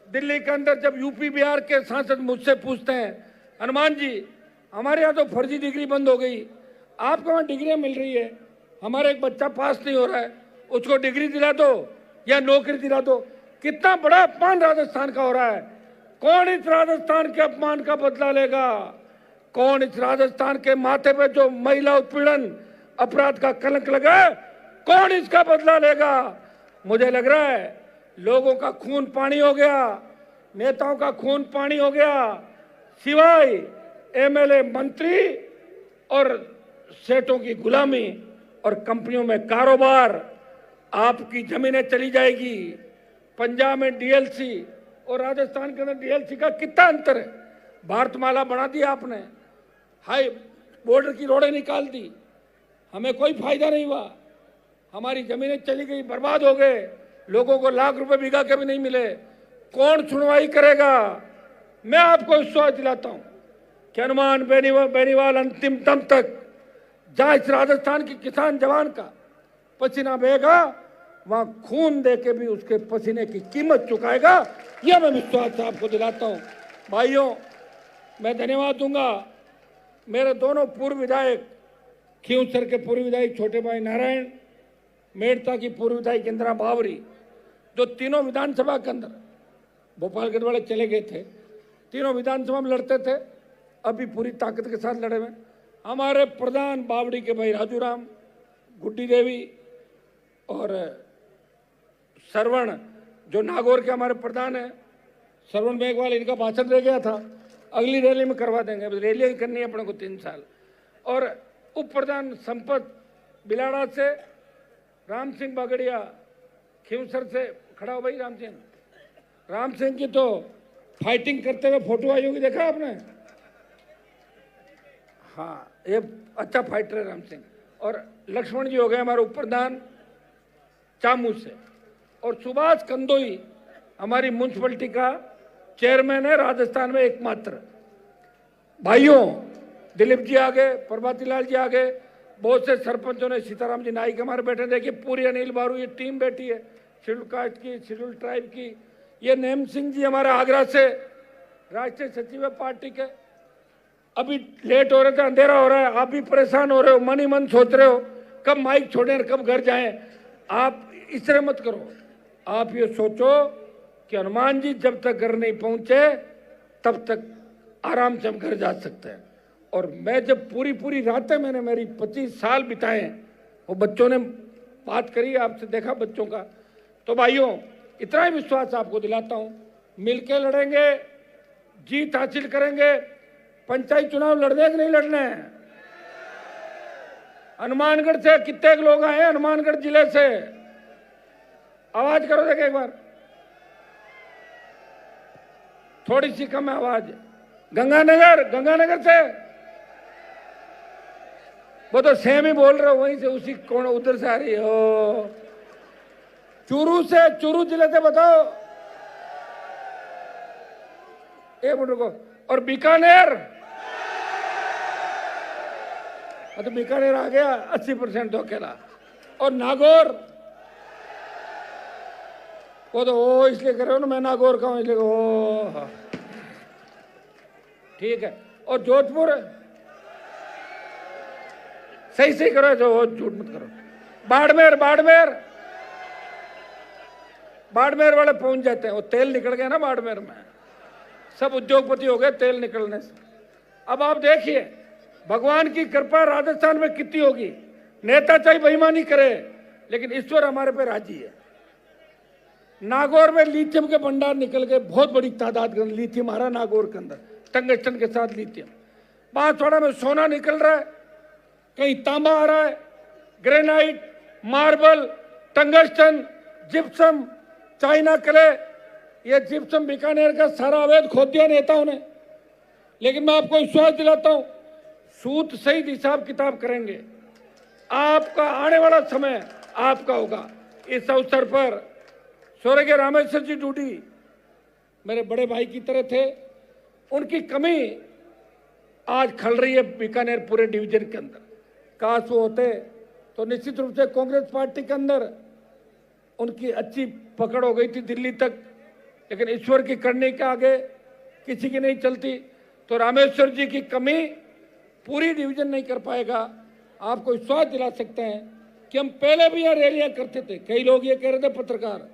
दिल्ली के अंदर जब यूपी बिहार के सांसद मुझसे पूछते हैं, हनुमान जी हमारे यहाँ तो फर्जी डिग्री बंद हो गई, आपको वहाँ डिग्रियाँ मिल रही है, हमारा एक बच्चा पास नहीं हो रहा है, उसको डिग्री दिला दो या नौकरी दिला दो। कितना बड़ा अपमान राजस्थान का हो रहा है। कौन इस राजस्थान के अपमान का बदला लेगा? कौन इस राजस्थान के माथे पे जो महिला उत्पीड़न अपराध का कलंक लगा है, कौन इसका बदला लेगा? मुझे लग रहा है लोगों का खून पानी हो गया, नेताओं का खून पानी हो गया। सिवाय एमएलए, मंत्री और सेठों की गुलामी और कंपनियों में कारोबार, आपकी जमीनें चली जाएगी। पंजाब में डीएलसी और राजस्थान के अंदर डीएलसी का कितना अंतर है। भारतमाला बना दी आपने, हाई बॉर्डर की रोडें निकाल दी, हमें कोई फायदा नहीं हुआ। हमारी जमीनें चली गई, बर्बाद हो गए, लोगों को लाख रुपए बीघा के भी नहीं मिले। कौन सुनवाई करेगा? मैं आपको विश्वास दिलाता हूं कि हनुमान बेनीवाल अंतिम दम तक, जहां इस राजस्थान के किसान जवान का पसीना बहेगा, वहां खून दे के भी उसके पसीने की कीमत चुकाएगा। यह मैं विश्वास आपको दिलाता हूं। भाइयों, मैं धन्यवाद दूंगा मेरे दोनों पूर्व विधायक, खींवसर के पूर्व विधायक छोटे भाई नारायण, मेड़ता की पूर्व विधायक इंदिरा बावरी, जो तीनों विधानसभा के अंदर भोपालगढ़ वाले चले गए थे, तीनों विधानसभा में लड़ते थे, अभी पूरी ताकत के साथ लड़े हुए। हमारे प्रधान बावड़ी के भाई राजू राम, गुड्डी देवी और सरवण, जो नागौर के हमारे प्रधान है, सरवण मेघवाल, इनका भाषण रह गया था, अगली रैली में करवा देंगे। रैली ही करनी है अपने को 3 साल। और उप प्रधान संपत बिलाड़ा से, राम सिंह बागड़िया खींवसर से, खड़ा हो भाई राम सिंह की तो फाइटिंग करते हुए फोटो आई होगी, देखा आपने? हाँ, ये अच्छा फाइटर है राम सिंह। और लक्ष्मण जी हो गए हमारे उप प्रधान चामू से। और सुभाष कंदोई हमारी म्यूनसिपलिटी का चेयरमैन है राजस्थान में एकमात्र। भाइयों, दिलीप जी आ गए, प्रभाती लाल जी आ गए, बहुत से सरपंचों ने, सीताराम जी नाइक हमारे बैठे, देखिए पूरी अनिल बारू ये टीम बैठी है, शेड्यूल कास्ट की, शेड्यूल ट्राइब की। ये नेम सिंह जी हमारे आगरा से राष्ट्रीय सचिव है पार्टी के। अभी लेट हो रहे थे, अंधेरा हो रहा है, आप भी परेशान हो रहे हो, मन ही मन सोच रहे हो कब माइक छोड़ें, कब घर जाएं। आप इस तरह मत करो। आप ये सोचो कि हनुमान जी जब तक घर नहीं पहुंचे तब तक आराम से हम घर जा सकते हैं। और मैं जब पूरी रातें मैंने मेरी 25 साल बिताए, वो बच्चों ने बात करी, आपसे देखा बच्चों का। तो भाइयों, इतना ही विश्वास आपको दिलाता हूं, मिलके लड़ेंगे, जीत हासिल करेंगे। पंचायत चुनाव लड़ने के नहीं लड़ने हैं। हनुमानगढ़ से कितने लोग आए? हनुमानगढ़ जिले से आवाज करो देखे एक बार, थोड़ी सी कम है आवाज। गंगानगर से, वो तो सेम ही बोल रहे हो, वहीं से उसी कोण उधर से आ रही हो। चूरू जिले से बताओ, एक मिनट रुको। और बीकानेर, तो बीकानेर आ गया 80% तो अकेला। और नागौर, वो तो ओ इसलिए कर रहे हो ना, मैं नागौर का हूं इसलिए ओ, ठीक है। और जोधपुर, सही सही करो, जो झूठ मत करो। बाड़मेर वाले पहुंच जाते हैं, वो तेल निकल गया ना बाड़मेर में, सब उद्योगपति हो गए तेल निकलने से। अब आप देखिए भगवान की कृपा राजस्थान में कितनी होगी। नेता चाहे बेईमानी करे लेकिन ईश्वर हमारे पे राजी है। नागौर में लिथियम के भंडार निकल गए, बहुत बड़ी तादाद में लिथियम आ रहा है नागौर के अंदर, टंगस्टन के साथ लिथियम। बांसवाड़ा में सोना निकल रहा है, कहीं तांबा आ रहा है, granite, marble, tungsten, gypsum, China clay. ये जिप्सम बीकानेर का सारा अवैध खोद दिया नेताओं ने। लेकिन मैं आपको विश्वास दिलाता हूं, सूद सही हिसाब किताब करेंगे, आपका आने वाला समय आपका होगा। इस अवसर पर स्वर्गीय रामेश्वर जी डूडी मेरे बड़े भाई की तरह थे, उनकी कमी आज खल रही है बीकानेर पूरे डिवीजन के अंदर। काश वो होते तो निश्चित रूप से कांग्रेस पार्टी के अंदर उनकी अच्छी पकड़ हो गई थी दिल्ली तक, लेकिन ईश्वर की करने के आगे किसी की नहीं चलती। तो रामेश्वर जी की कमी पूरी डिवीजन नहीं कर पाएगा। आपको विश्वास दिला सकते हैं कि हम पहले भी यहाँ रैलियां करते थे। कई लोग ये कह रहे थे पत्रकार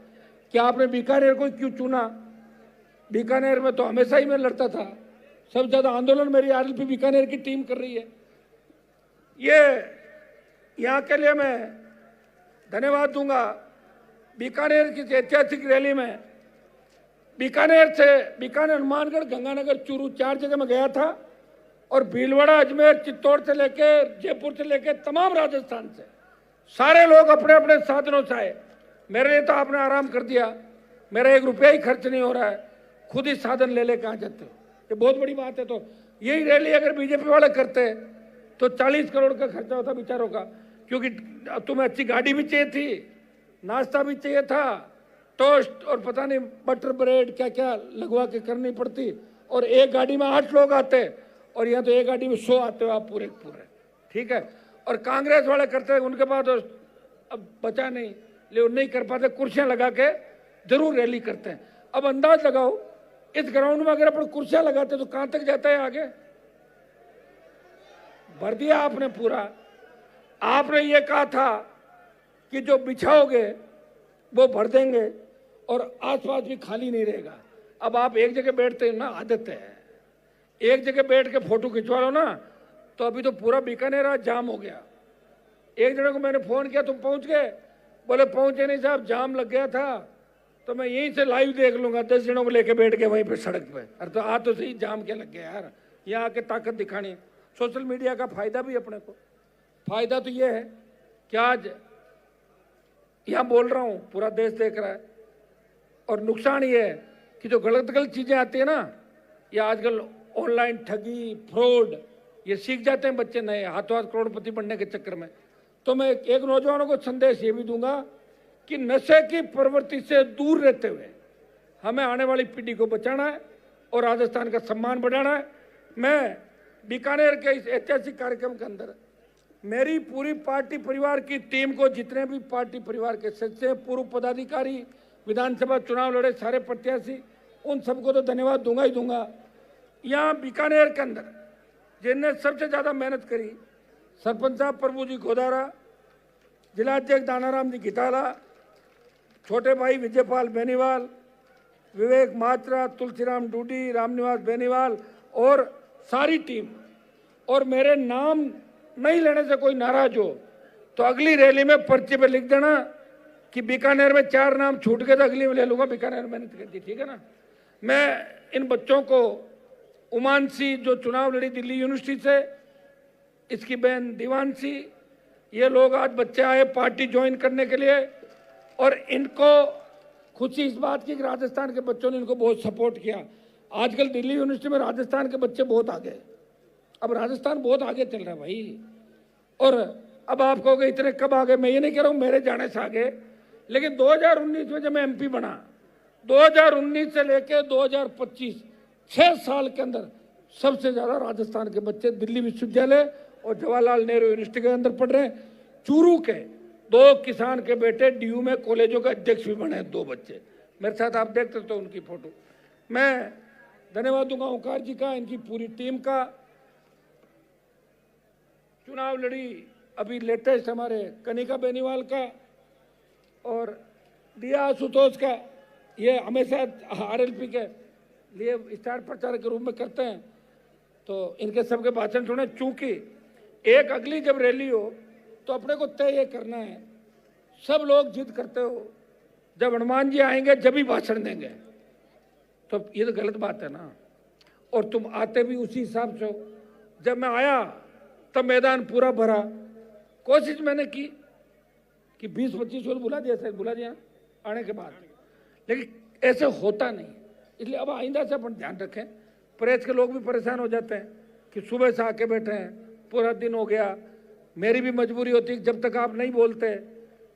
कि आपने बीकानेर को क्यों चुना, बीकानेर में तो हमेशा ही मैं लड़ता था, सबसे ज्यादा आंदोलन मेरी आरएलपी बीकानेर की टीम कर रही है। ये यहाँ के लिए मैं धन्यवाद दूंगा। बीकानेर की ऐतिहासिक रैली में बीकानेर से बीकानेर, हनुमानगढ़, गंगानगर, चूरू 4 जगह में गया था और भीलवाड़ा, अजमेर, चित्तौड़ से लेके जयपुर से लेके तमाम राजस्थान से सारे लोग अपने अपने साधनों से आए। मेरे लिए तो आपने आराम कर दिया, मेरा 1 रुपया ही खर्च नहीं हो रहा है, खुद ही साधन ले लेके आ जाते हो, ये बहुत बड़ी बात है। तो यही रैली अगर बीजेपी वाले करते तो 40 करोड़ का खर्चा होता बेचारों का, क्योंकि तुम्हें अच्छी गाड़ी भी चाहिए थी, नाश्ता भी चाहिए था, टोस्ट और पता नहीं बटर ब्रेड क्या क्या लगवा के करनी पड़ती, और एक गाड़ी में 8 लोग आते और यहाँ तो एक गाड़ी में 100 आते हो आप पूरे पूरे, ठीक है। और कांग्रेस वाले करते हैं, उनके पास तो अब बचा नहीं, लेकिन नहीं कर पाते, कुर्सियां लगा के जरूर रैली करते हैं। अब अंदाज लगाओ इस ग्राउंड में अगर अपन कुर्सियां लगाते तो कहां तक जाता है आगे। भर दिया आपने पूरा। आपने ये कहा था कि जो बिछाओगे वो भर देंगे और आसपास भी खाली नहीं रहेगा। अब आप एक जगह बैठते हैं ना, आदत है, एक जगह बैठ के फोटो खिंचवा लो ना, तो अभी तो पूरा बीकानेर आज जाम हो गया। एक जने को मैंने फोन किया, तुम पहुंच गए? बोले पहुंचे नहीं साहब, जाम लग गया था, तो मैं यहीं से लाइव देख लूंगा। 10 जनों को लेके बैठ गए वहीं पे सड़क पे। अरे तो आ तो सही, जाम क्या लग गया यार, यहाँ आके ताकत दिखानी। सोशल मीडिया का फायदा भी अपने को, फायदा तो ये है कि आज यहाँ बोल रहा हूँ, पूरा देश देख रहा है, और नुकसान ये है कि जो गलत गलत चीजें आती है ना, ये आजकल ऑनलाइन ठगी, फ्रॉड, ये सीख जाते हैं बच्चे नए, हाथों हाथ करोड़पति बनने के चक्कर में। तो मैं एक नौजवानों को संदेश ये भी दूंगा कि नशे की प्रवृत्ति से दूर रहते हुए हमें आने वाली पीढ़ी को बचाना है और राजस्थान का सम्मान बढ़ाना है। मैं बीकानेर के इस ऐतिहासिक कार्यक्रम के अंदर मेरी पूरी पार्टी परिवार की टीम को, जितने भी पार्टी परिवार के सदस्य, पूर्व पदाधिकारी, विधानसभा चुनाव लड़े सारे प्रत्याशी, उन सबको तो धन्यवाद दूंगा ही दूंगा। यहाँ बीकानेर के अंदर जिनने सबसे ज्यादा मेहनत करी, सरपंच साहब प्रभु जी गोदारा, जिलाध्यक्ष दानाराम जी घिताला, छोटे भाई विजयपाल बेनीवाल, विवेक मात्रा, तुलसीराम डूडी, रामनिवास बेनीवाल और सारी टीम। और मेरे नाम नहीं लेने से कोई नाराज हो तो अगली रैली में पर्चे पे लिख देना कि बीकानेर में 4 नाम छूट गए तो अगली में ले लूंगा, बीकानेर मेहनत करती, ठीक है ना। मैं इन बच्चों को, उमानसी जो चुनाव लड़ी दिल्ली यूनिवर्सिटी से, इसकी बहन दीवानसी, ये लोग आज बच्चे आए पार्टी ज्वाइन करने के लिए, और इनको खुशी इस बात की कि राजस्थान के बच्चों ने इनको बहुत सपोर्ट किया। आजकल दिल्ली यूनिवर्सिटी में राजस्थान के बच्चे बहुत आगे, अब राजस्थान बहुत आगे चल रहा है भाई। और अब आप कहोगे इतने कब आ गए, मैं ये नहीं कह रहा हूँ मेरे जाने से आगे, लेकिन 2019 में जब मैं एमपी बना, 2019 से लेकर 2025 6 साल के अंदर सबसे ज्यादा राजस्थान के बच्चे दिल्ली विश्वविद्यालय और जवाहरलाल नेहरू यूनिवर्सिटी के अंदर पढ़ रहे हैं। चूरू के 2 किसान के बेटे डीयू में कॉलेजों का अध्यक्ष भी बने हैं, 2 बच्चे मेरे साथ, आप देखते तो उनकी फोटो। मैं धन्यवाद दूंगा ओंकार जी का, इनकी पूरी टीम का। चुनाव लड़ी अभी लेटेस्ट हमारे कनिका बेनीवाल का और दिया आशुतोष का, ये हमेशा आरएलपी के लिए स्टार प्रचारक के रूप में करते हैं, तो इनके सबके भाषण सुने। चूंकि एक अगली जब रैली हो तो अपने को तय ये करना है, सब लोग जिद करते हो जब हनुमान जी आएंगे जब ही भाषण देंगे, तो ये तो गलत बात है ना। और तुम आते भी उसी हिसाब से हो। जब मैं आया तब मैदान पूरा भरा, कोशिश मैंने की कि 20-25 लोग बुला दिया आने के बाद, लेकिन ऐसे होता नहीं। इसलिए अब आइंदा से अपन ध्यान रखें। प्रेस के लोग भी परेशान हो जाते हैं कि सुबह से आके बैठे हैं, पूरा दिन हो गया। मेरी भी मजबूरी होती है जब तक आप नहीं बोलते,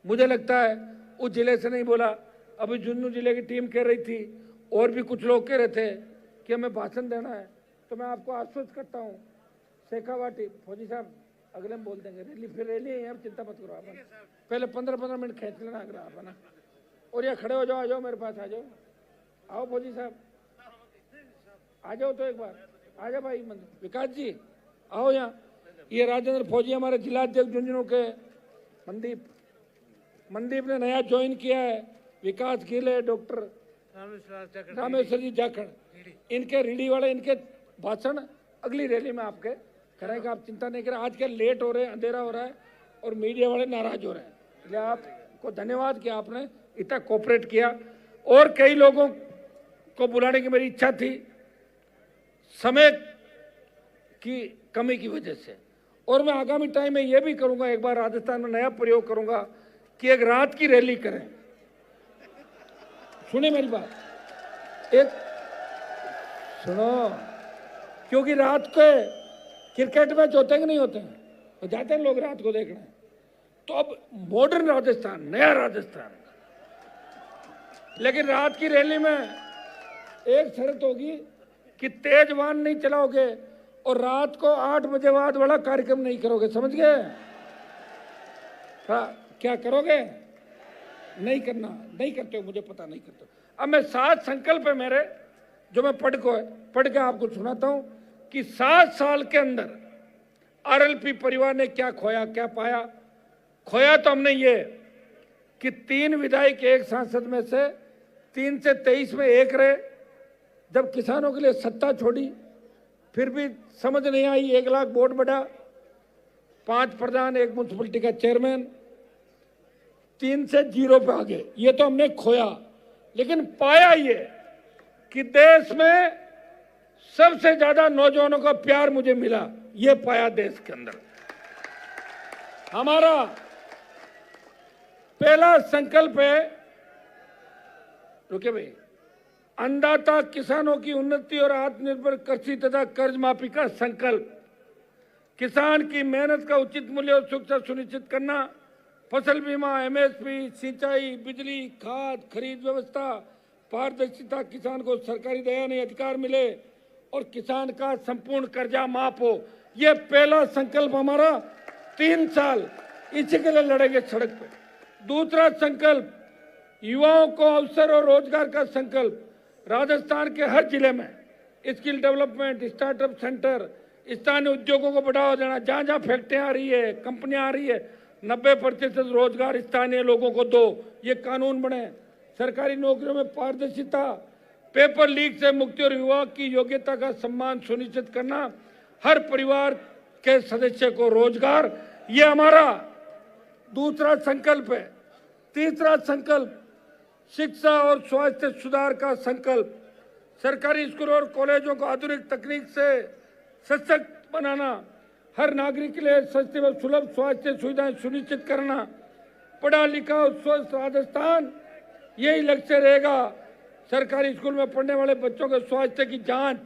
मुझे लगता है उस जिले से नहीं बोला। अभी झुंझुनू जिले की टीम कह रही थी और भी कुछ लोग कह रहे थे कि हमें भाषण देना है, तो मैं आपको आश्वस्त करता हूँ शेखावाटी फौजी साहब अगले में बोल देंगे। रैली है, आप चिंता मत करो। आप पहले 15-15 मिनट खींच लेना अगला आप, है ना। और यहाँ खड़े हो जाओ, आ जाओ मेरे पास, आ जाओ, आओ फौजी साहब आ जाओ, तो एक बार आ जाओ भाई विकास जी आओ यहाँ। ये राजेंद्र फौजी हमारे जिलाध्यक्ष झुंझुनू के, मनदीप ने नया ज्वाइन किया है, विकास गिल है, डॉक्टर रामेश्वर जी जाखड़, इनके रीडी वाले, इनके भाषण अगली रैली में आपके करेंगे, आप चिंता नहीं करें। आज के लेट हो रहे हैं, अंधेरा हो रहा है और मीडिया वाले नाराज हो रहे हैं, इसलिए आपको धन्यवाद कि आपने इतना कोऑपरेट किया। और कई लोगों को बुलाने की मेरी इच्छा थी, समय की कमी की वजह से, और मैं आगामी टाइम में ये भी करूंगा, एक बार राजस्थान में नया प्रयोग करूंगा कि एक रात की रैली करें। सुने मेरी बात, एक सुनो, क्योंकि रात के क्रिकेट मैच होते हैं कि नहीं होते हैं, तो जाते हैं लोग रात को देखने। तो अब मॉडर्न राजस्थान, नया राजस्थान, लेकिन रात की रैली में एक शर्त होगी कि तेज वाहन नहीं चलाओगे और रात को 8 बजे बाद वाला कार्यक्रम नहीं करोगे, समझ गए? क्या करोगे? नहीं करना, नहीं करते हो, मुझे पता नहीं करते हो। अब मैं 7 संकल्प है मेरे, जो मैं पढ़ के आपको सुनाता हूं कि 7 साल के अंदर आरएलपी परिवार ने क्या खोया, क्या पाया। खोया तो हमने ये कि 3 विधायक एक सांसद में से 3 से 23 में एक रहे। जब किसानों के लिए सत्ता छोड़ी फिर भी समझ नहीं आई, 1 लाख वोट बढ़ा, 5 प्रधान, 1 म्युनिसिपलिटी का चेयरमैन, 3 से 0 पे आ गए। ये तो हमने खोया, लेकिन पाया ये कि देश में सबसे ज्यादा नौजवानों का प्यार मुझे मिला, ये पाया देश के अंदर। हमारा पहला संकल्प है, रुके भाई, अन्नदाता किसानों की उन्नति और आत्मनिर्भर कृषि तथा कर्ज माफी का संकल्प। किसान की मेहनत का उचित मूल्य और सुरक्षा सुनिश्चित करना, फसल बीमा, एमएसपी, सिंचाई, बिजली, खाद खरीद व्यवस्था, पारदर्शिता, किसान को सरकारी दयानी अधिकार मिले और किसान का संपूर्ण कर्जा माफ हो। यह पहला संकल्प हमारा 3 साल, इसी के लिए लड़ेंगे सड़क पे। दूसरा संकल्प, युवाओं को अवसर और रोजगार का संकल्प। राजस्थान के हर जिले में स्किल डेवलपमेंट, स्टार्टअप सेंटर, स्थानीय उद्योगों को बढ़ावा देना। जहां जहां फैक्ट्रियां आ रही है, कंपनियां आ रही है, 90% रोजगार स्थानीय लोगों को दो, ये कानून बने। सरकारी नौकरियों में पारदर्शिता, पेपर लीक से मुक्ति और युवा की योग्यता का सम्मान सुनिश्चित करना, हर परिवार के सदस्य को रोजगार, ये हमारा दूसरा संकल्प है। तीसरा संकल्प, शिक्षा और स्वास्थ्य सुधार का संकल्प। सरकारी स्कूलों और कॉलेजों को आधुनिक तकनीक से सशक्त बनाना, हर नागरिक के लिए सस्ती व सुलभ स्वास्थ्य सुविधाएं सुनिश्चित करना, पढ़ा लिखा और स्वस्थ राजस्थान, यही लक्ष्य रहेगा। सरकारी स्कूल में पढ़ने वाले बच्चों के स्वास्थ्य की जांच,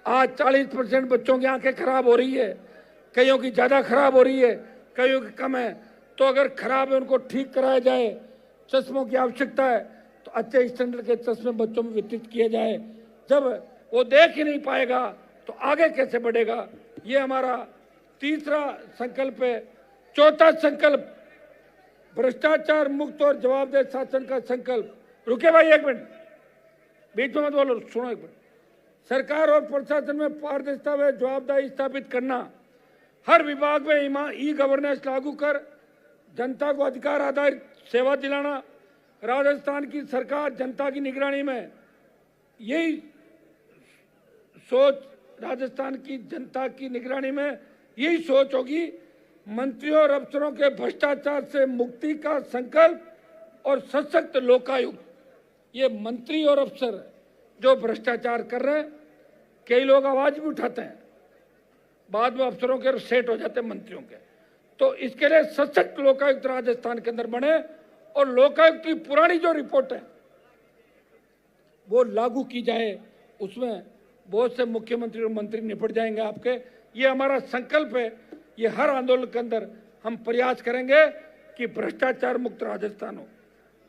आज 40% बच्चों की आंखें खराब हो रही है, कईयों की ज़्यादा खराब हो रही है, कईयों की कम है। तो अगर खराब है उनको ठीक कराया जाए, चश्मों की आवश्यकता है तो अच्छे स्टैंडर्ड के चश्मे बच्चों में वितरित किए जाए। जब वो देख ही नहीं पाएगा तो आगे कैसे बढ़ेगा? ये हमारा तीसरा संकल्प है। चौथा संकल्प भ्रष्टाचार मुक्त और जवाबदेह शासन का संकल्प। रुके भाई एक मिनट, बीच में मत बोलो, सुनो एक मिनट। सरकार और प्रशासन में पारदर्शिता व जवाबदेही स्थापित करना, हर विभाग में ई गवर्नेंस लागू कर जनता को अधिकार आधारित सेवा दिलाना। राजस्थान की सरकार जनता की निगरानी में यही सोच, राजस्थान की जनता की निगरानी में यही सोच होगी। मंत्रियों और अफसरों के भ्रष्टाचार से मुक्ति का संकल्प और सशक्त लोकायुक्त। ये मंत्री और अफसर जो भ्रष्टाचार कर रहे हैं, कई लोग आवाज भी उठाते हैं, बाद में अफसरों के सेट हो जाते हैं मंत्रियों के। तो इसके लिए सशक्त लोकायुक्त राजस्थान के अंदर बने और लोकायुक्त की पुरानी जो रिपोर्ट है वो लागू की जाए। उसमें बहुत से मुख्यमंत्री और मंत्री निपट जाएंगे आपके। ये हमारा संकल्प है। ये हर आंदोलन के अंदर हम प्रयास करेंगे कि भ्रष्टाचार मुक्त राजस्थान हो।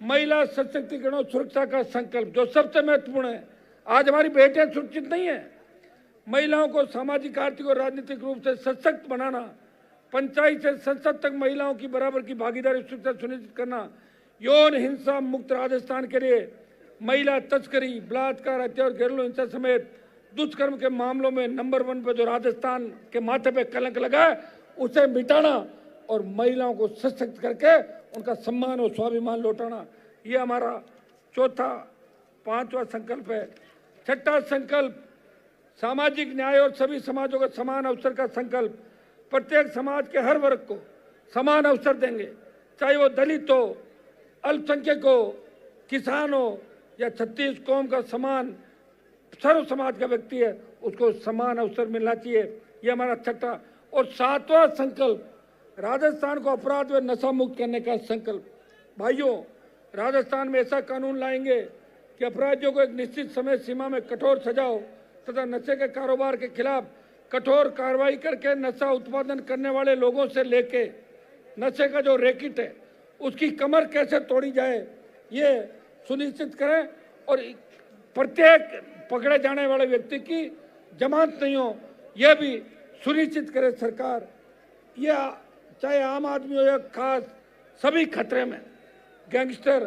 महिला सशक्तिकरण और सुरक्षा का संकल्प जो सबसे महत्वपूर्ण है। आज हमारी बेटियां सुरक्षित नहीं है। महिलाओं को सामाजिक, आर्थिक और राजनीतिक रूप से सशक्त बनाना, पंचायत से संसद तक महिलाओं की बराबर की भागीदारी सुनिश्चित करना, यौन हिंसा मुक्त राजस्थान के लिए महिला तस्करी, बलात्कार, हत्या और घरेलू हिंसा समेत दुष्कर्म के मामलों में नंबर 1 पे जो राजस्थान के माथे पे कलंक लगा है उसे मिटाना और महिलाओं को सशक्त करके उनका सम्मान और स्वाभिमान लौटाना, ये हमारा चौथा 5वां संकल्प है। छठा संकल्प सामाजिक न्याय और सभी समाजों को समान अवसर का संकल्प। प्रत्येक समाज के हर वर्ग को समान अवसर देंगे, चाहे वो दलित हो, अल्पसंख्यक हो, किसान हो या छत्तीस कौम का समान सर्व समाज का व्यक्ति है, उसको समान अवसर मिलना चाहिए। ये हमारा छठा और 7वां संकल्प राजस्थान को अपराध व नशा मुक्त करने का संकल्प। भाइयों, राजस्थान में ऐसा कानून लाएंगे कि अपराधियों को एक निश्चित समय सीमा में कठोर सजा हो तथा नशे के कारोबार के खिलाफ कठोर कार्रवाई करके नशा उत्पादन करने वाले लोगों से लेके नशे का जो रैकेट है उसकी कमर कैसे तोड़ी जाए ये सुनिश्चित करें और प्रत्येक पकड़े जाने वाले व्यक्ति की जमानत नहीं हो यह भी सुनिश्चित करे सरकार। यह चाहे आम आदमी हो या खास, सभी खतरे में। गैंगस्टर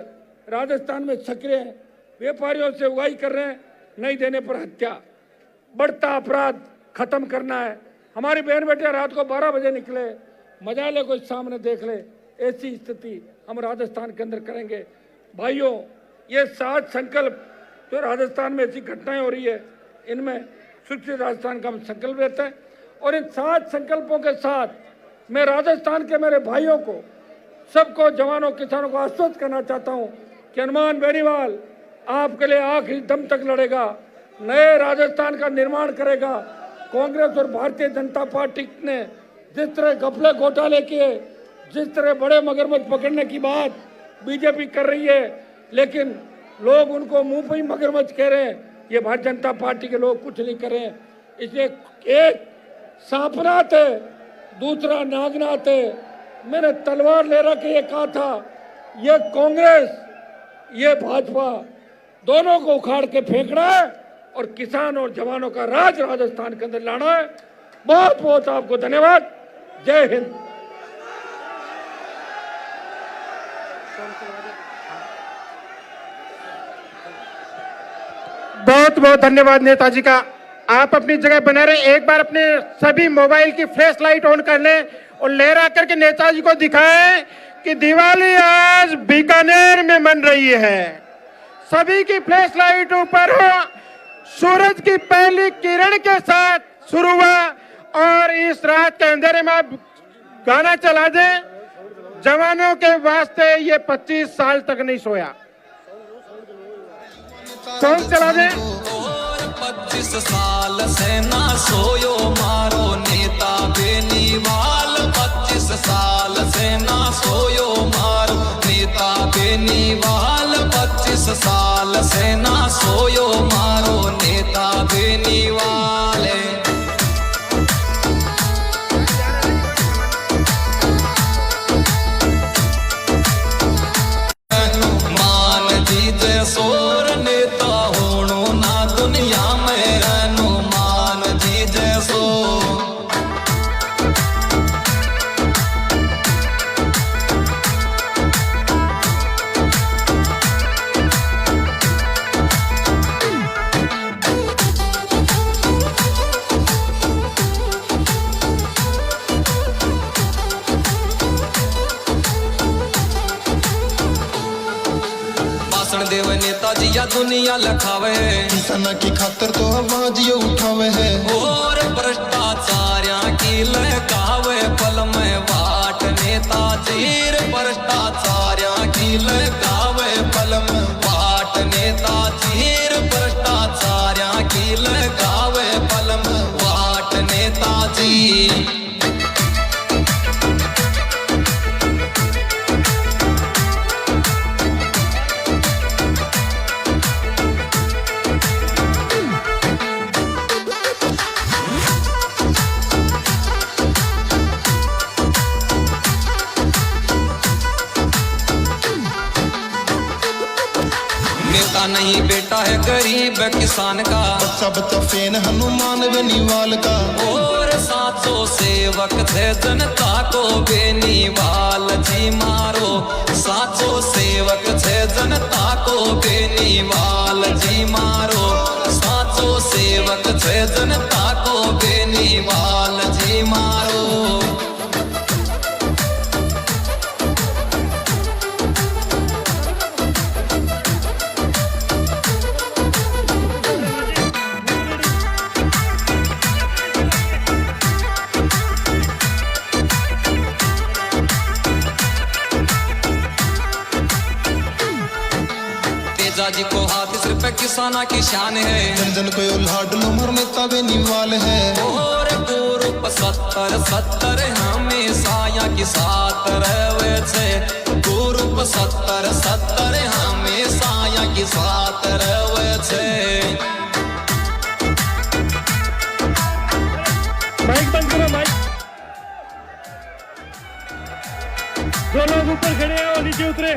राजस्थान में सक्रिय हैं, व्यापारियों से उगाही कर रहे हैं, नहीं देने पर हत्या। बढ़ता अपराध खत्म करना है। हमारी बहन बेटियां रात को 12 बजे निकले, मजा ले कोई सामने देख ले, ऐसी स्थिति हम राजस्थान के अंदर करेंगे। भाइयों, ये 7 संकल्प जो राजस्थान में ऐसी घटनाएं हो रही है, इनमें सुरक्षित राजस्थान का हम संकल्प लेते हैं। और इन 7 संकल्पों के साथ मैं राजस्थान के मेरे भाइयों को, सबको, जवानों, किसानों को आश्वस्त करना चाहता हूं कि हनुमान बेनीवाल आपके लिए आखिरी दम तक लड़ेगा, नए राजस्थान का निर्माण करेगा। कांग्रेस और भारतीय जनता पार्टी ने जिस तरह घपले घोटाले किए, जिस तरह बड़े मगरमच्छ पकड़ने की बात बीजेपी कर रही है, लेकिन लोग उनको मुंह पे ही मगरमच्छ कह रहे हैं, ये भारतीय जनता पार्टी के लोग कुछ नहीं कर रहे हैं। इसलिए एक सांपनाथ है, दूसरा नागनाथ है। मैंने तलवार ले रख के ये कहा था, ये कांग्रेस, ये भाजपा, दोनों को उखाड़ के फेंकना है और किसान और जवानों का राज राजस्थान के अंदर लाना है। बहुत बहुत आपको धन्यवाद। जय हिंद। बहुत बहुत धन्यवाद नेताजी का। आप अपनी जगह बने रहे। एक बार अपने सभी मोबाइल की फ्लैश लाइट ऑन कर लें और लहरा करके नेताजी को दिखाएं कि दिवाली आज बीकानेर में मन रही है। सभी की फ्लैश लाइट ऊपर हो। सूरज की पहली किरण के साथ शुरू हुआ और इस रात के अंधेरे में आप गाना चला दें। जवानों के वास्ते ये 25 साल तक नहीं सोया। सॉन्ग चला दें। 25 साल से ना सोयो मारो नेता बेनीवाल। 25 साल से ना सोयो मारो नेता बेनीवाल। 25 साल से ना सोयो मारो नेता बेनीवाल। दुनिया लखावे किसाना की खातर तो आवाज ये उठावे है और भ्रष्टाचार्या की लहकावे पल में वाट नेता चीर भ्रष्टाचार्या की लहकावे पल में वाट नेता चीर भ्रष्टाचार्या की लहकावे पल में वाट नेताजी। नेता नहीं बेटा है गरीब किसान का बच्चा बच्चा फैन हनुमान बेनीवाल का और 700 सेवक थे जनता को बेनीवाल जी मारो 700 सेवक थे जनता को बेनीवाल जी मारो 700 सेवक थे जनता को बेनीवाल जी मारो। जी को हाथ सिर पे किसाना की शान है जन जन को लाड लो मर नेता बेनीवाल है और गुरु 70 हमेशा या की साथ रहे छे गुरु 70 हमेशा या की साथ रहे छे। माइक बंद करो माइक। जो लोग ऊपर खड़े हैं वो नीचे उतरे।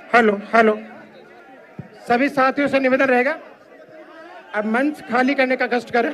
हेलो हेलो, सभी साथियों से निवेदन रहेगा अब मंच खाली करने का कष्ट करें।